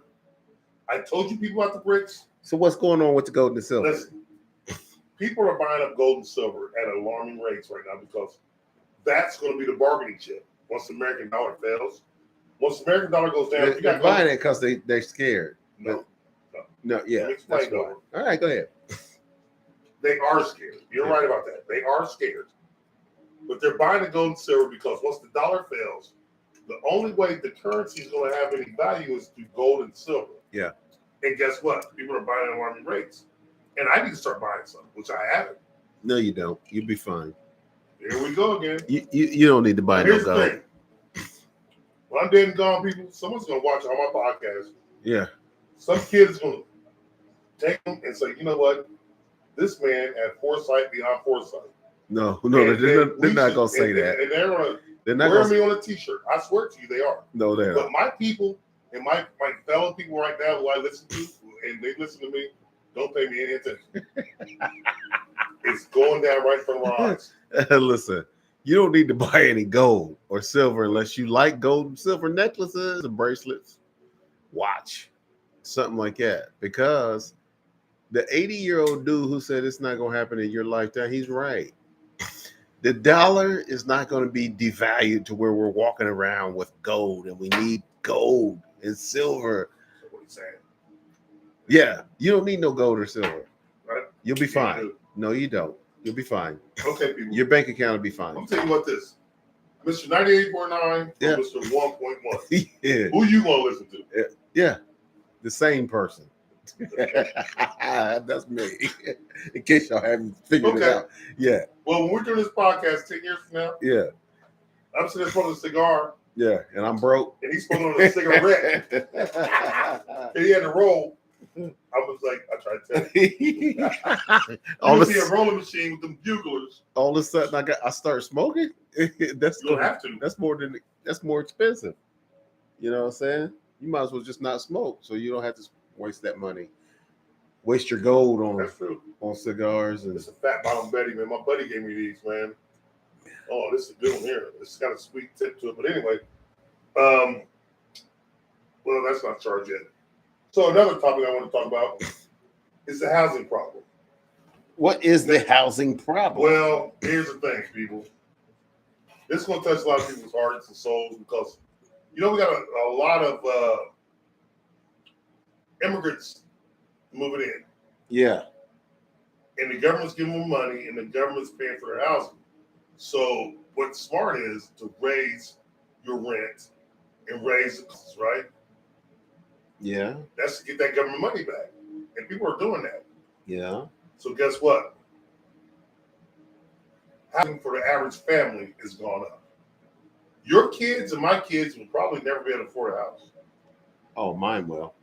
I told you people about the BRICS. So what's going on with the gold and silver? Listen, people are buying up gold and silver at alarming rates right now because that's going to be the bargaining chip once the American dollar fails. Once the American dollar goes down, They're buying it because they're scared. No. Yeah. Let me explain, That's why. though. All right, go ahead. They are scared. You're right about that. They are scared. But they're buying the gold and silver because once the dollar fails, the only way the currency is going to have any value is through gold and silver. Yeah. And guess what? People are buying at alarming rates. And I need to start buying some, which I haven't. No, you don't. You'll be fine. Here we go again. You don't need to buy no Here's the gold. thing. When I'm dead and gone, people, someone's going to watch all my podcasts. Yeah. Some kid is going to take them and say, you know what? This man had foresight beyond foresight. No, And they're not going to say and that. And they're going They're to not wear going me on a t-shirt. I swear to you, they are. No, they're But not. my people and my fellow people right now who I listen to, and they listen to me, don't pay me any attention. It's going down right in front of our eyes. Listen, you don't need to buy any gold or silver unless you like gold and silver necklaces and bracelets, watch, something like that. Because the 80-year-old dude who said it's not going to happen in your lifetime, he's right. The dollar is not going to be devalued to where we're walking around with gold and we need gold and silver. That's what he's saying. Yeah, you don't need no gold or silver. Right? You'll be You fine. do. No, you don't. You'll be fine. Okay, people. Your bank account will be I'm fine. going to tell you what this. Mr. 98.9 Yeah. or Mr. 1.1. Yeah, Who you going to listen to? yeah, the same person. That's me. In case y'all haven't figured it Okay. out. Yeah, Well, when we're doing this podcast 10 years from now, yeah, I'm sitting there smoking a cigar, yeah. And I'm broke. and he's smoking on a cigarette, and he had to roll. I was like, I tried to tell you. all, You of, see a rolling machine with them buglers. all of a sudden, I start smoking. That's You don't have to. that's more expensive. You know what I'm saying? You might as well just not smoke, so you don't have to waste that money. Waste your gold That's true. on cigars and It's a Fat Bottom Betty, man. My buddy gave me these, man. Oh, this is a good one here. It's got a sweet tip to it. But anyway, well, that's not charged yet. So another topic I want to talk about is the housing problem. what is the housing problem? Well, here's the thing, people. This is going to touch a lot of people's hearts and souls because, we got a lot of immigrants moving in. Yeah, And the government's giving them money and the government's paying for their housing. So what's smart is to raise your rent and raise the costs, right? yeah, That's to get that government money back. And people are doing that. yeah. So guess what? Housing for the average family is gone up. Your kids and my kids will probably never be able to afford a house. Oh, mine will.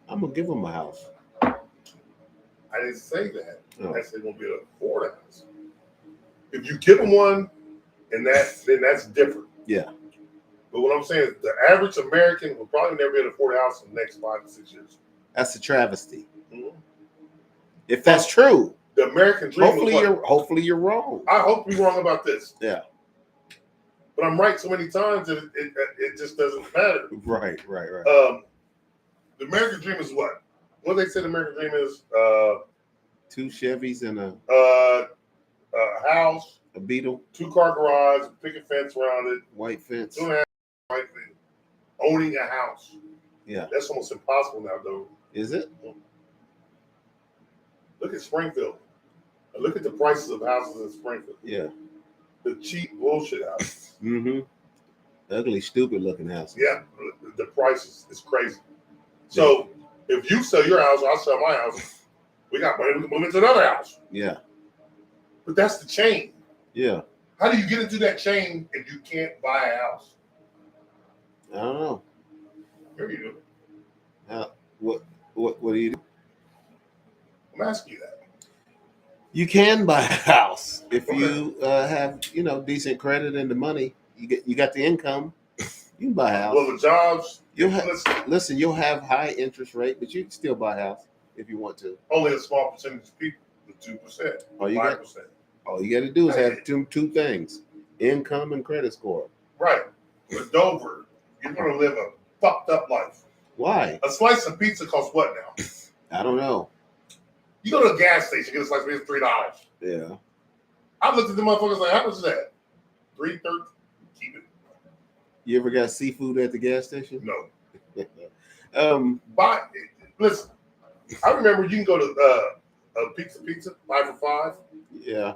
I'm gonna give them a house. I didn't say that. Oh. I said they're gonna be able to afford a house. If you give them one, then that's different. Yeah. But what I'm saying is the average American will probably never be able to afford a house in the next 5 to 6 years. That's a travesty. Mhm. If that's true, The American dream. hopefully you're wrong. I hope you're wrong about this. Yeah. But I'm right so many times that it just doesn't matter. Right. The American dream is what? What they say the American dream is? 2 Chevys and A house, a Beetle, 2-car garage, picket fence around it, white fence. 2.5 white thing, owning a house. Yeah. That's almost impossible now, though. Is it? Look at Springfield. Look at the prices of houses in Springfield. Yeah. The cheap bullshit houses. Mm-hmm. Ugly, stupid looking houses. Yeah, the price is crazy. So if you sell your house, I'll sell my house. We got money. We can move into another house. Yeah. But that's the chain. Yeah. How do you get into that chain if you can't buy a house? I don't know. Here you do. What do you do? I'm asking you that. You can buy a house if you have decent credit and the money. You got the income. You can buy a house. Well, the jobs. Listen. You'll have high interest rate, but you can still buy a house if you want to. Only a small percentage of people, the 2%, 5%. All you got to do is have two things: income and credit score. Right. But Dover, you're going to live a fucked up life. Why? A slice of pizza costs what now? I don't know. You go to a gas station, get a slice of pizza, $3. Yeah. I looked at the motherfuckers like, how much is that? $3.30. Keep it. You ever got seafood at the gas station? No. Listen, I remember you can go to a pizza, 5 for $5. Yeah.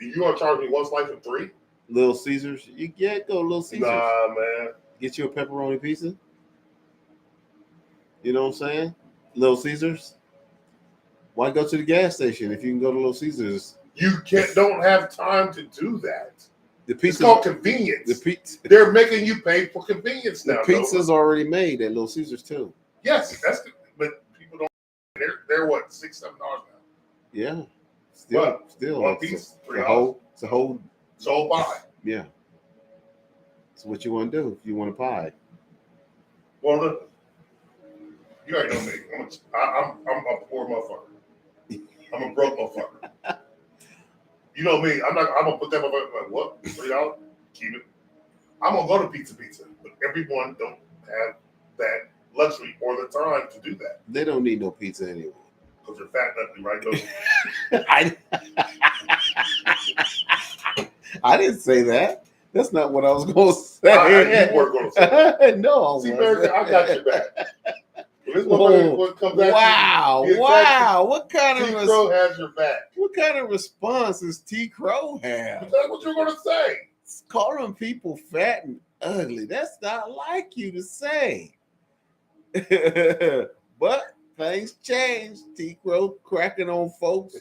You want to charge me one slice for $3? Little Caesars. You get go Little Caesars. Nah, man. Get you a pepperoni pizza. You know what I'm saying? Little Caesars. Why go to the gas station if you can go to Little Caesars? You don't have time to do that. The pizza, it's called convenience. The pizza. They're making you pay for convenience now. The pizza's already made at Little Caesars too. Yes, but people don't. They're what, $6-7 now. Yeah. Still. One piece, it's a whole pie. Yeah. So what you want to do if you want a pie? Well, look, you already know me. I'm a poor motherfucker. I'm a broke motherfucker. You know me. I'm gonna put that motherfucker like what? $3? Keep it. I'm gonna go to pizza, but everyone don't have that luxury or the time to do that. They don't need no pizza anyway. Because they're fat and ugly, right? I didn't say that. That's not what I was going to say. You were going to say that. No, See, America, I got your back. This wow! What kind T. Crowe has your back. What kind of response does T. Crowe have? But that's what you're going to say. Calling people fat and ugly. That's not like you to say. But things change. T. Crowe cracking on folks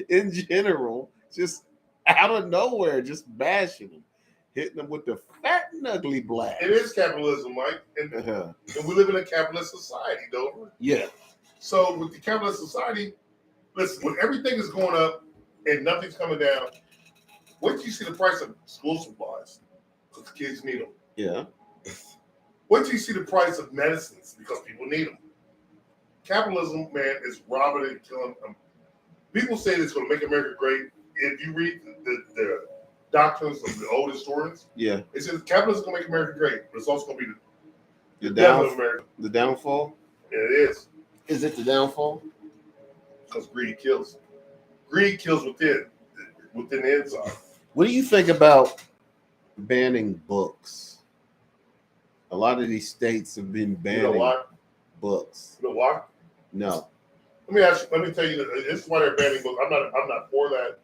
in general, just out of nowhere, just bashing them, hitting them with the fat and ugly black. It is capitalism, Mike, and we live in a capitalist society, though. Yeah. So with the capitalist society, listen, when everything is going up and nothing's coming down, wait till you see the price of school supplies because the kids need them. Yeah. Wait till you see the price of medicines because people need them. Capitalism, man, is robbing and killing them. People say it's going to make America great. If you read the doctrines of the old historians, yeah, it says capitalism is going to make America great, but it's also going to be the death of America. The downfall? Yeah, it is. Is it the downfall? Because greed kills. Greed kills within the inside. What do you think about banning books? A lot of these states have been banning books. You know why? No. Let me tell you this is why they're banning books. I'm not for that.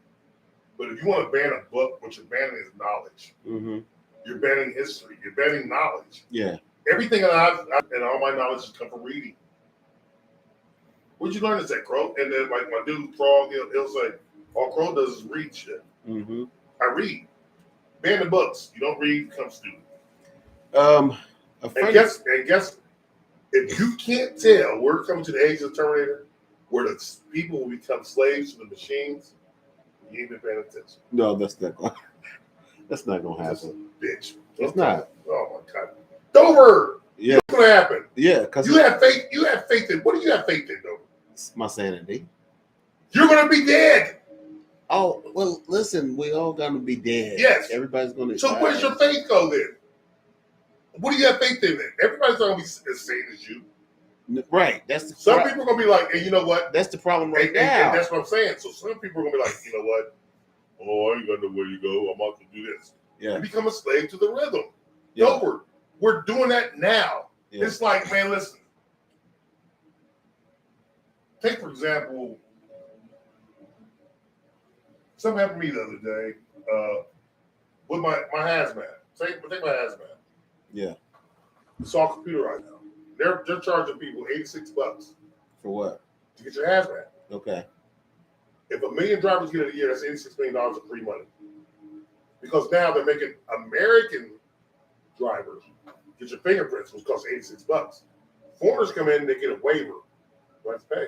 But if you want to ban a book, what you're banning is knowledge. Mm-hmm. You're banning history. You're banning knowledge. Yeah. Everything that I've and all my knowledge has come from reading. Where'd you learn this at, Crowe? And then like my dude Frog, he'll say, all Crowe does is read shit. Mm-hmm. I read. Ban the books. You don't read, become stupid. And guess if you can't tell, we're coming to the age of the Terminator, where the people will become slaves to the machines. You ain't been paying attention. No, that's not gonna happen. Bitch. It's not. Oh my God. Dover! Yeah. What's gonna happen? Yeah, because you have faith in what do you have faith in, Dover? My sanity. You're gonna be dead. Oh, well, listen, we all gonna be dead. Yes. Everybody's gonna So die. where's your faith go then? What do you have faith in then? Everybody's not gonna be as sane as you. Right. That's the some people are gonna be like, and you know what? That's the problem now. And that's what I'm saying. So some people are gonna be like, you know what? Oh, I ain't got nowhere to go. I'm about to do this. Yeah. You become a slave to the rhythm. Yeah. No, we're doing that now. Yeah. It's like, man, listen. Take for example, Something happened to me the other day with my hazmat. Take my hazmat. Yeah. It's all computerized now. They're charging people $86 For what? to get your hazmat. Okay. If 1 million drivers get it a year, that's $86 million of free money. Because now they're making American drivers get your fingerprints, which costs $86. Foreigners come in, they get a waiver. You have to pay.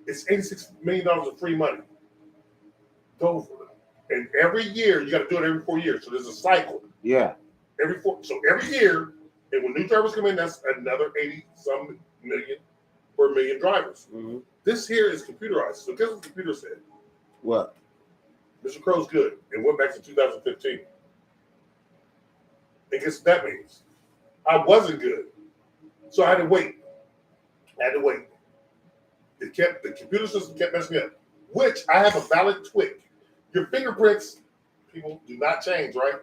It's $86 million of free money. Go for it. And every year, you got to do it every 4 years. So there's a cycle. Yeah. So every year, and when new drivers come in, that's another 80-some million for 1 million drivers. Mm-hmm. This here is computerized. So guess what the computer said? What? Mr. Crowe's good. It went back to 2015. And guess what that means? I wasn't good. So I had to wait. The computer system kept messing me up, which I have a valid tweak. Your fingerprints, people, do not change, right?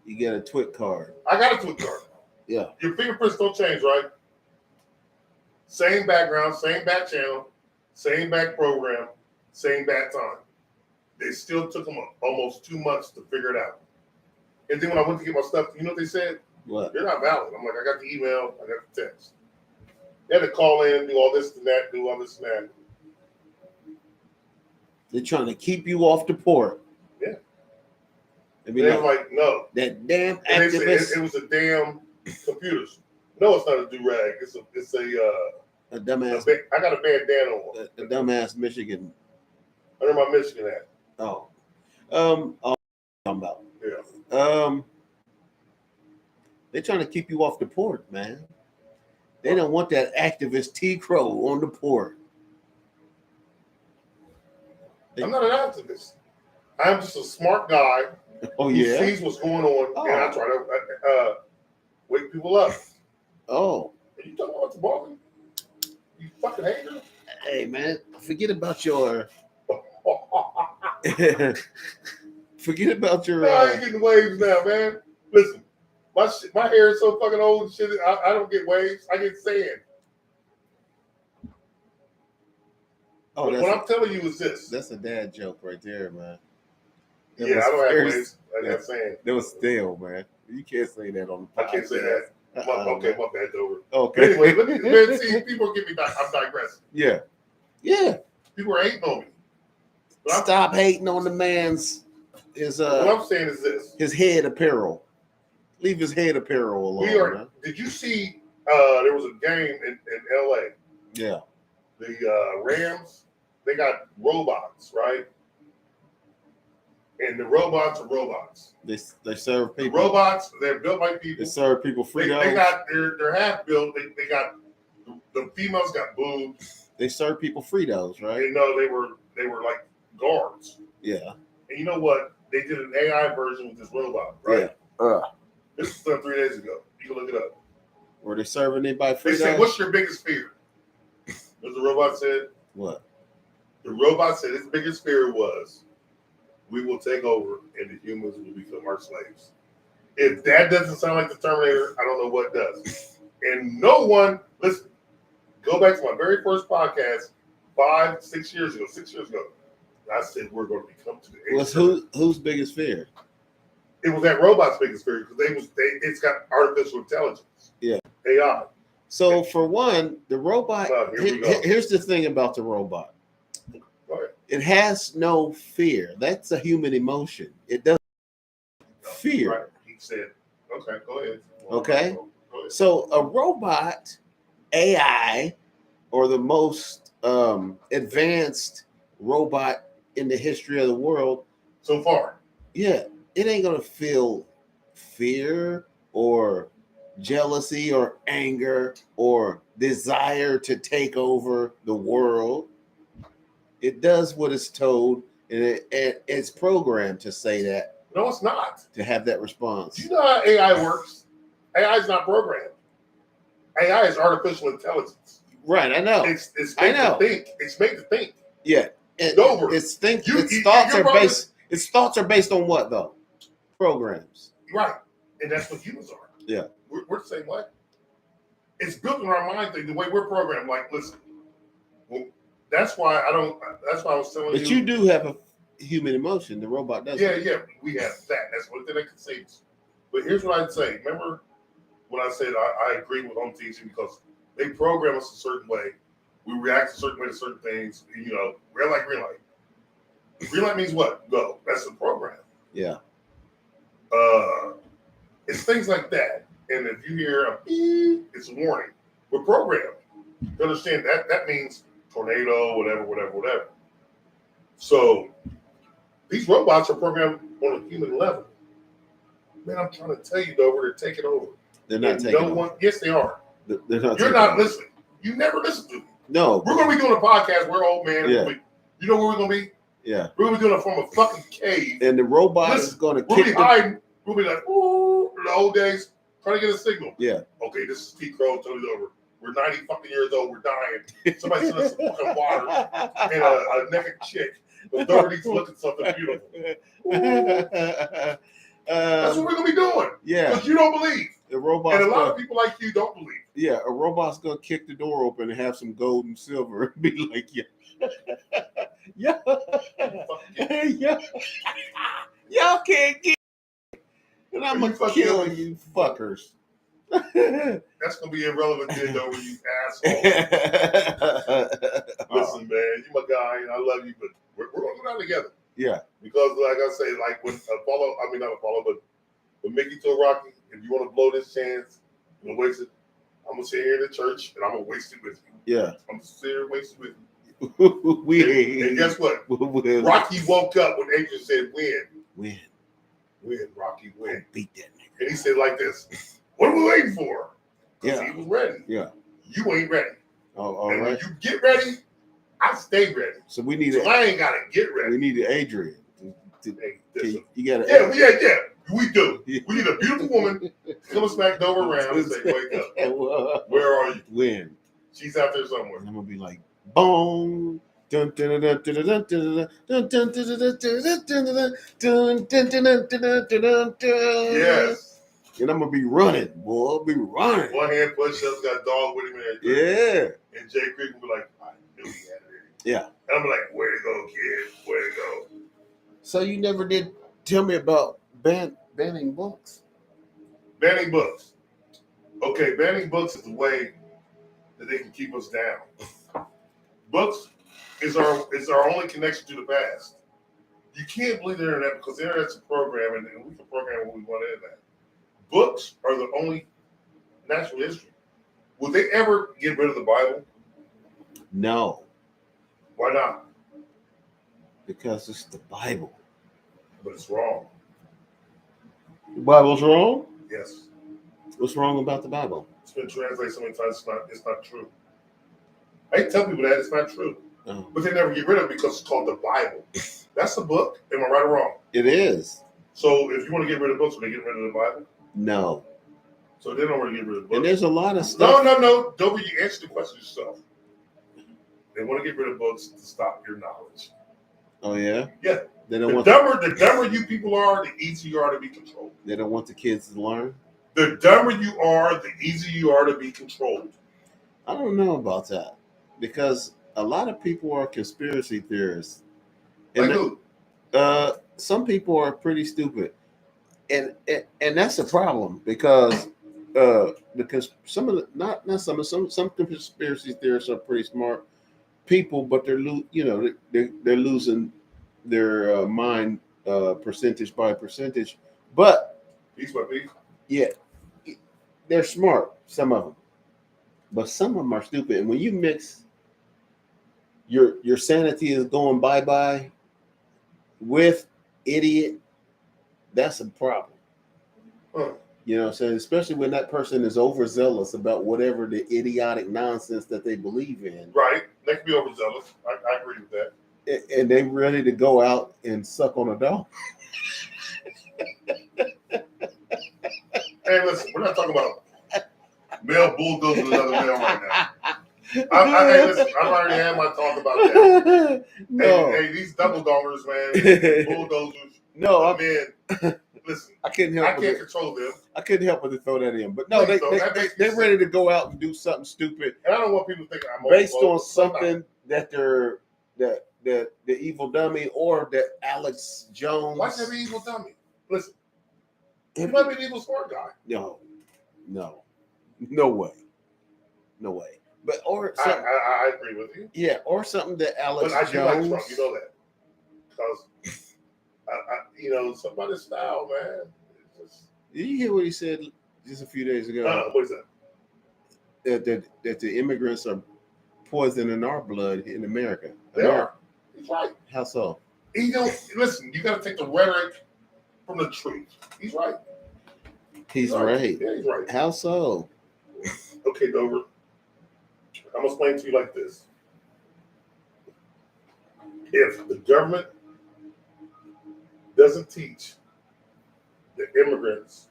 You get a twit card. I got a tweak card. Yeah. Your fingerprints don't change, right? Same background, same back channel, same back program, same back time. They still took them almost 2 months to figure it out. And then when I went to get my stuff, you know what they said? What? You're not valid. I'm like, I got the email, I got the text. They had to call in, do all this and that, do all this and that. They're trying to keep you off the port. Yeah. And be They were like, like, no. that damn And they activist. said it was a damn computers. No, it's not a do-rag. It's a dumbass. I got a bandana on. A dumbass Michigan. Under my Michigan hat. Oh. Talking about. Yeah. They're trying to keep you off the port, man. They don't want that activist T. Crowe on the port. I'm not an activist. I'm just a smart guy Oh, who yeah? sees what's going on, and I try to wake people up. Oh. Are you talking about the ball? You fucking hater. Hey, man, forget about your... forget about your... I ain't getting waves now, man. Listen, my hair is so fucking old and shit. I don't get waves. I get sand. Oh, What I'm telling you is this. That's a dad joke right there, man. I don't have waves. I got sand. That was stale, man. You can't say that on the podcast. I can't say that. Okay, my bad, Dover. Okay. Anyway, let me see. People get me back. I'm digressing. Yeah. Yeah. People are hating on me. Stop hating on the man's what I'm saying is this. his head apparel. Leave his head apparel alone. Man. Did you see there was a game in LA? Yeah. The Rams, they got robots, right? And the robots are robots. They serve people. The robots, they're built by people. They serve people freedom. They got they're half built. They got the females got boobs. They serve people Fritos, right? You know, they were like guards. Yeah. And you know what? They did an AI version with this robot, right? Yeah. This was done 3 days ago. You can look it up. Were they serving anybody They Fritos? said, "What's your biggest fear?" What the robot said? What? The robot said his biggest fear was, "We will take over and the humans will become our slaves." If that doesn't sound like the Terminator, I don't know what does. And no one, listen, go back to my very first podcast 6 years ago. I said we're going to become to the Was whose biggest fear? It was that robot's biggest fear because it's got artificial intelligence. Yeah. AI. So for one, the robot. Here's the thing about the robot. Go ahead. It has no fear. That's a human emotion. It doesn't fear. Right. He said, "Okay, go ahead." Okay. Go ahead. So a robot, AI, or the most advanced robot in the history of the world, So far, yeah, it ain't gonna feel fear or jealousy or anger or desire to take over the world. It does what it's told, and it's programmed to say that, no, it's not. to have that response. Do you know how AI works? AI is not programmed. AI is artificial intelligence. Right, I know. It's made to think. It's made to think. Yeah. Dover. Its thoughts are based on what though? Programs. Right. And that's what humans are. Yeah. We're the same way. It's built in our mind thing, the way we're programmed. Like, listen, well, That's why I don't. That's why I was telling you. But you do have a human emotion. The robot doesn't. Yeah, we have that. That's one thing I can say. But here's what I'd say. Remember when I said I agree with home teaching because they program us a certain way. We react a certain way to certain things. You know, red light, green light. Green light means what? Go. That's the program. Yeah. It's things like that. And if you hear a beep, it's a warning. We're programmed. You understand that? That means tornado, whatever. So these robots are programmed on a human level. Man, I'm trying to tell you, Dover, they're taking over. They're not taking over. Yes, they are. They're not. You're not listening. You never listen to me. No. We're going to be doing a podcast. We're old man. Yeah. You know where we're going to be? Yeah. We're going to be doing it from a fucking cave. And the robot is going to We'll kick be hiding. We'll be like, ooh, in the old days, trying to get a signal. Yeah. Okay, this is T. Crowe, Tony Dover. We're 90 fucking years old. We're dying. Somebody send us some fucking water and a naked chick. The Dover needs to look at something beautiful. That's what we're going to be doing. Yeah. Because you don't believe. The robot. And a lot of people like you don't believe. Yeah, a robot's gonna kick the door open and have some gold and silver and be like, yeah, y'all can't get it. And I'm gonna kill you fuckers. That's gonna be irrelevant then, though, you asshole. Listen, man, you my guy, and I love you, but we're gonna go down together. Yeah. Because, like I say, like when Apollo, I mean not Apollo, but when Mickey told Rocky, if you want to blow this chance, you're gonna waste it. I'm gonna sit here in the church and I'm gonna waste it with you. Yeah. I'm gonna sit here and waste it with you. and guess what? Rocky woke up when Adrian said, "Win, Rocky, win." Beat that nigga. And he said like this, "What are we waiting for?" Because he was ready. Yeah. You ain't ready. Oh, all and right. when you get ready, I stay ready. So we need. So I ain't gotta get ready. We need Adrian. You gotta. Yeah. We do. We need a beautiful woman come smack Dover around and say, "Wake up! Where are you?" Win. She's out there somewhere. And I'm gonna be like, boom. Dun, dun, dun, dun, dun, dun, dun, dun, dun, dun, dun, dun, dun. Yes. And I'm gonna be running, boy. I'll be running. One hand push-ups, got dog with him and Yeah. And Jay Creek will be like, "I knew he had it." Yeah. And I'm like, "Way to go, kid! Way to go!" So you never did tell me about banning books. Banning books. Okay, banning books is the way that they can keep us down. Books is our only connection to the past. You can't believe the internet because the internet's a program and we can program what we want in that. Books are the only natural history. Will they ever get rid of the Bible? No. Why not? Because it's the Bible. But it's wrong. The Bible's wrong? Yes. What's wrong about the Bible? It's been translated so many times it's not true. I tell people that it's not true. Oh. But they never get rid of it because it's called the Bible. That's a book. Am I right or wrong? It is. So if you want to get rid of books, will they get rid of the Bible? No. So they don't want to get rid of books. And there's a lot of stuff. No. Dover, you answer the question yourself. They want to get rid of books to stop your knowledge. Oh yeah? Yeah. They don't The want dumber you people are, the easier you are to be controlled. They don't want the kids to learn. The dumber you are, the easier you are to be controlled. I don't know about that because a lot of people are conspiracy theorists. Like who? Some people are pretty stupid, and that's a problem because some conspiracy theorists are pretty smart people, but they're losing their mind percentage by percentage. But Piece by piece. yeah, they're smart, some of them, but some of them are stupid. And when you mix your sanity is going bye-bye with idiot, that's a problem. Huh. You know what I'm saying? Especially when that person is overzealous about whatever the idiotic nonsense that they believe in. Right. They can be overzealous. I agree with that. And they ready to go out and suck on a dog. Hey, listen, we're not talking about male bulldozing another male right now. Hey, listen, I've already had my talk about that. No. Hey, these double dongers, man, bulldozers. No, Man, listen, I couldn't help. I can't control them. I couldn't help but to throw that in. But no, So that makes me they're ready to go out and do something stupid And I don't want people to think I'm based overloaded. on something that they're that the evil dummy or that Alex Jones. Why should I be evil dummy? Listen, he might be an evil smart guy. No way. But or something, I agree with you. yeah, or something that Alex But I do Jones. like Trump, you know that. Because, somebody's style, man. It's just, Did you hear what he said just a few days ago? what is that? That the immigrants are poisoning our blood in America. They are. He's right. How so? Listen, you got to take the rhetoric from the truth. He's right. He's right. Yeah, he's right. How so? Okay, Dover. I'm going to explain to you like this. If the government doesn't teach the immigrants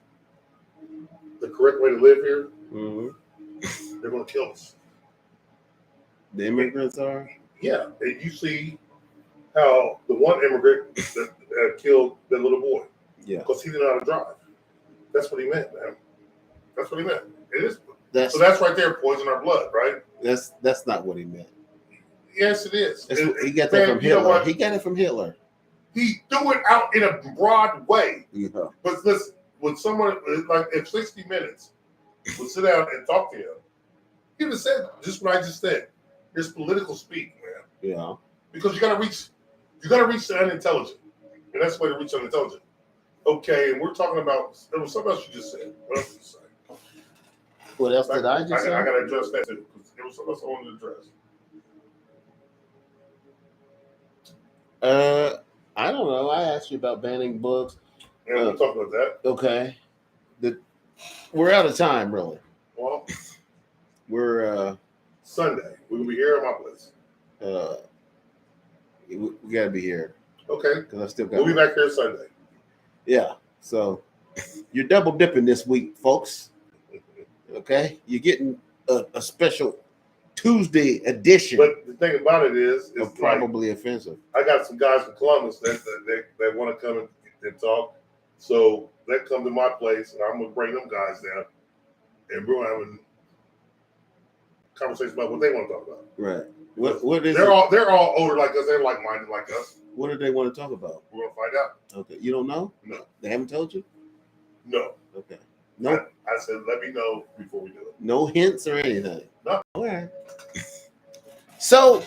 the correct way to live here, they're going to kill us. The immigrants are? Yeah. And you see how the one immigrant that killed that little boy. Yeah. Because he didn't know how to drive. That's what he meant, man. That's what he meant. It is. So that's right there, poison our blood, right? That's not what he meant. Yes, it is. He got that from Hitler. He got it from Hitler. He threw it out in a broad way. Yeah. But listen, when someone, like, if 60 Minutes would sit down and talk to him, he would have said just what I just said. It's political speak, man. Yeah. Because you got to reach the unintelligent. And that's the way to reach the unintelligent. Okay, and we're talking about, there was something else you just said. What else did you say? What else did I just say? I got to address that too. Because there was something else I wanted to address. I don't know. I asked you about banning books. Yeah, we'll talk about that. Okay. We're out of time, really. Well, we're Sunday. We'll be here at my place. We got to be here. Okay. Because I still got. We'll be back here Sunday. Yeah. So you're double dipping this week, folks. Okay. You're getting a special Tuesday edition. But the thing about it is it's probably offensive. I got some guys from Columbus that want to come and talk. So they come to my place, and I'm going to bring them guys down, and we're going to have a conversation about what they want to talk about. Right. What is they're all older like us. They're like-minded like us. What do they want to talk about? We're going to find out. Okay. You don't know? No. They haven't told you? No. Okay. No. I said, let me know before we do it. No hints or anything? No. All right. So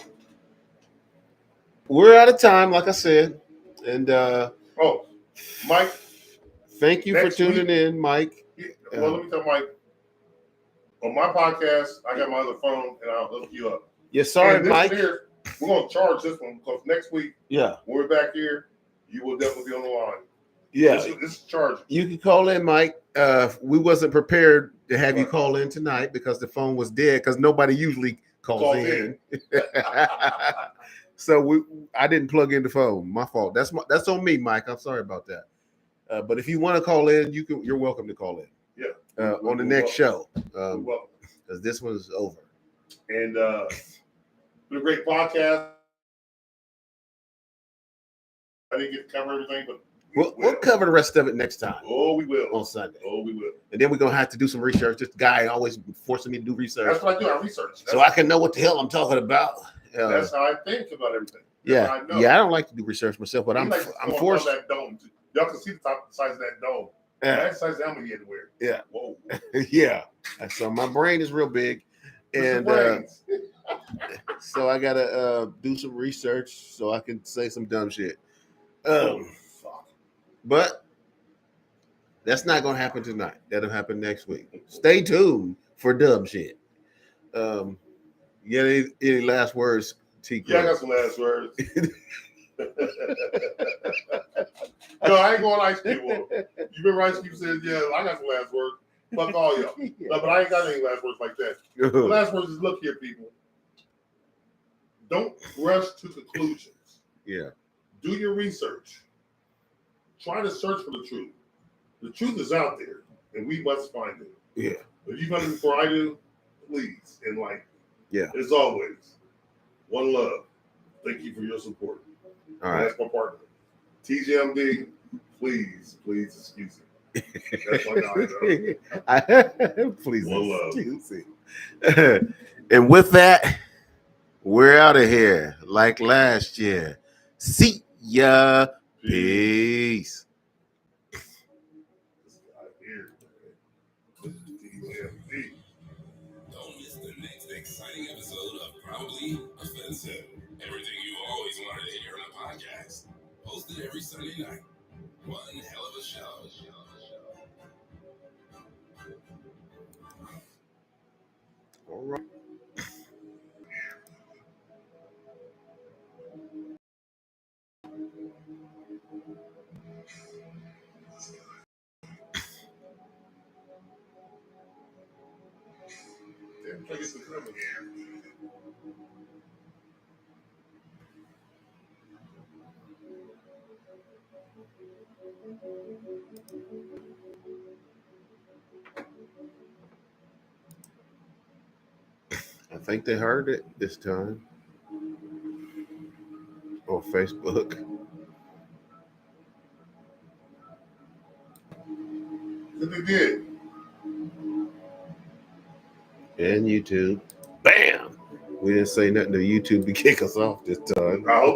we're out of time, like I said. And Mike. Thank you for tuning in, Mike. Well, let me tell Mike. On my podcast, I got my other phone, and I'll hook you up. Yes, sorry, Mike. We're going to charge this one because next week, when we're back here, you will definitely be on the line. Yeah. This is charged. You can call in, Mike. We wasn't prepared to have you call in tonight because the phone was dead because nobody usually calls in. So I didn't plug in the phone. My fault. That's on me, Mike. I'm sorry about that. But if you want to call in, you're welcome to call in. Yeah. On the next show. Because this one's over. And been a great podcast. I didn't get to cover everything, but we'll cover the rest of it next time. Oh, we will. On Sunday. Oh, we will. And then we're going to have to do some research. This guy always forcing me to do research. That's what I do. I research. So I can know what the hell I'm talking about. That's how I think about everything. I don't like to do research myself, but I'm forced. That dome. Y'all can see the size of that dome. That size of helmet he had to wear. Yeah. Whoa. Yeah. So my brain is real big. And so I got to do some research so I can say some dumb shit. But that's not going to happen tonight. That'll happen next week. Stay tuned for dumb shit. Any last words, T? Yeah, I got some last words. No, I ain't going Ice Cube. You remember Ice Cube said, yeah, I got some last words. Fuck all y'all. No, but I ain't got any last words like that. The last words is, look here, people. Don't rush to conclusions. Yeah. Do your research. Try to search for the truth. The truth is out there, and we must find it. Yeah. If you find it before I do, please, and as always, one love. Thank you for your support. All right. That's my partner. TJMD, please excuse me. That's my guy. Please one love. excuse me. And with that, We're out of here like last year. See ya. Peace. This guy here, man. TJMD. Don't miss the next exciting episode of Probably Offensive. Everything you always wanted to hear on a podcast. Posted every Sunday night. One hell of a show. All right. Damn, try to get some coming. I think they heard it this time on Facebook What they did? and YouTube. Bam! We didn't say nothing to YouTube to kick us off this time. I hope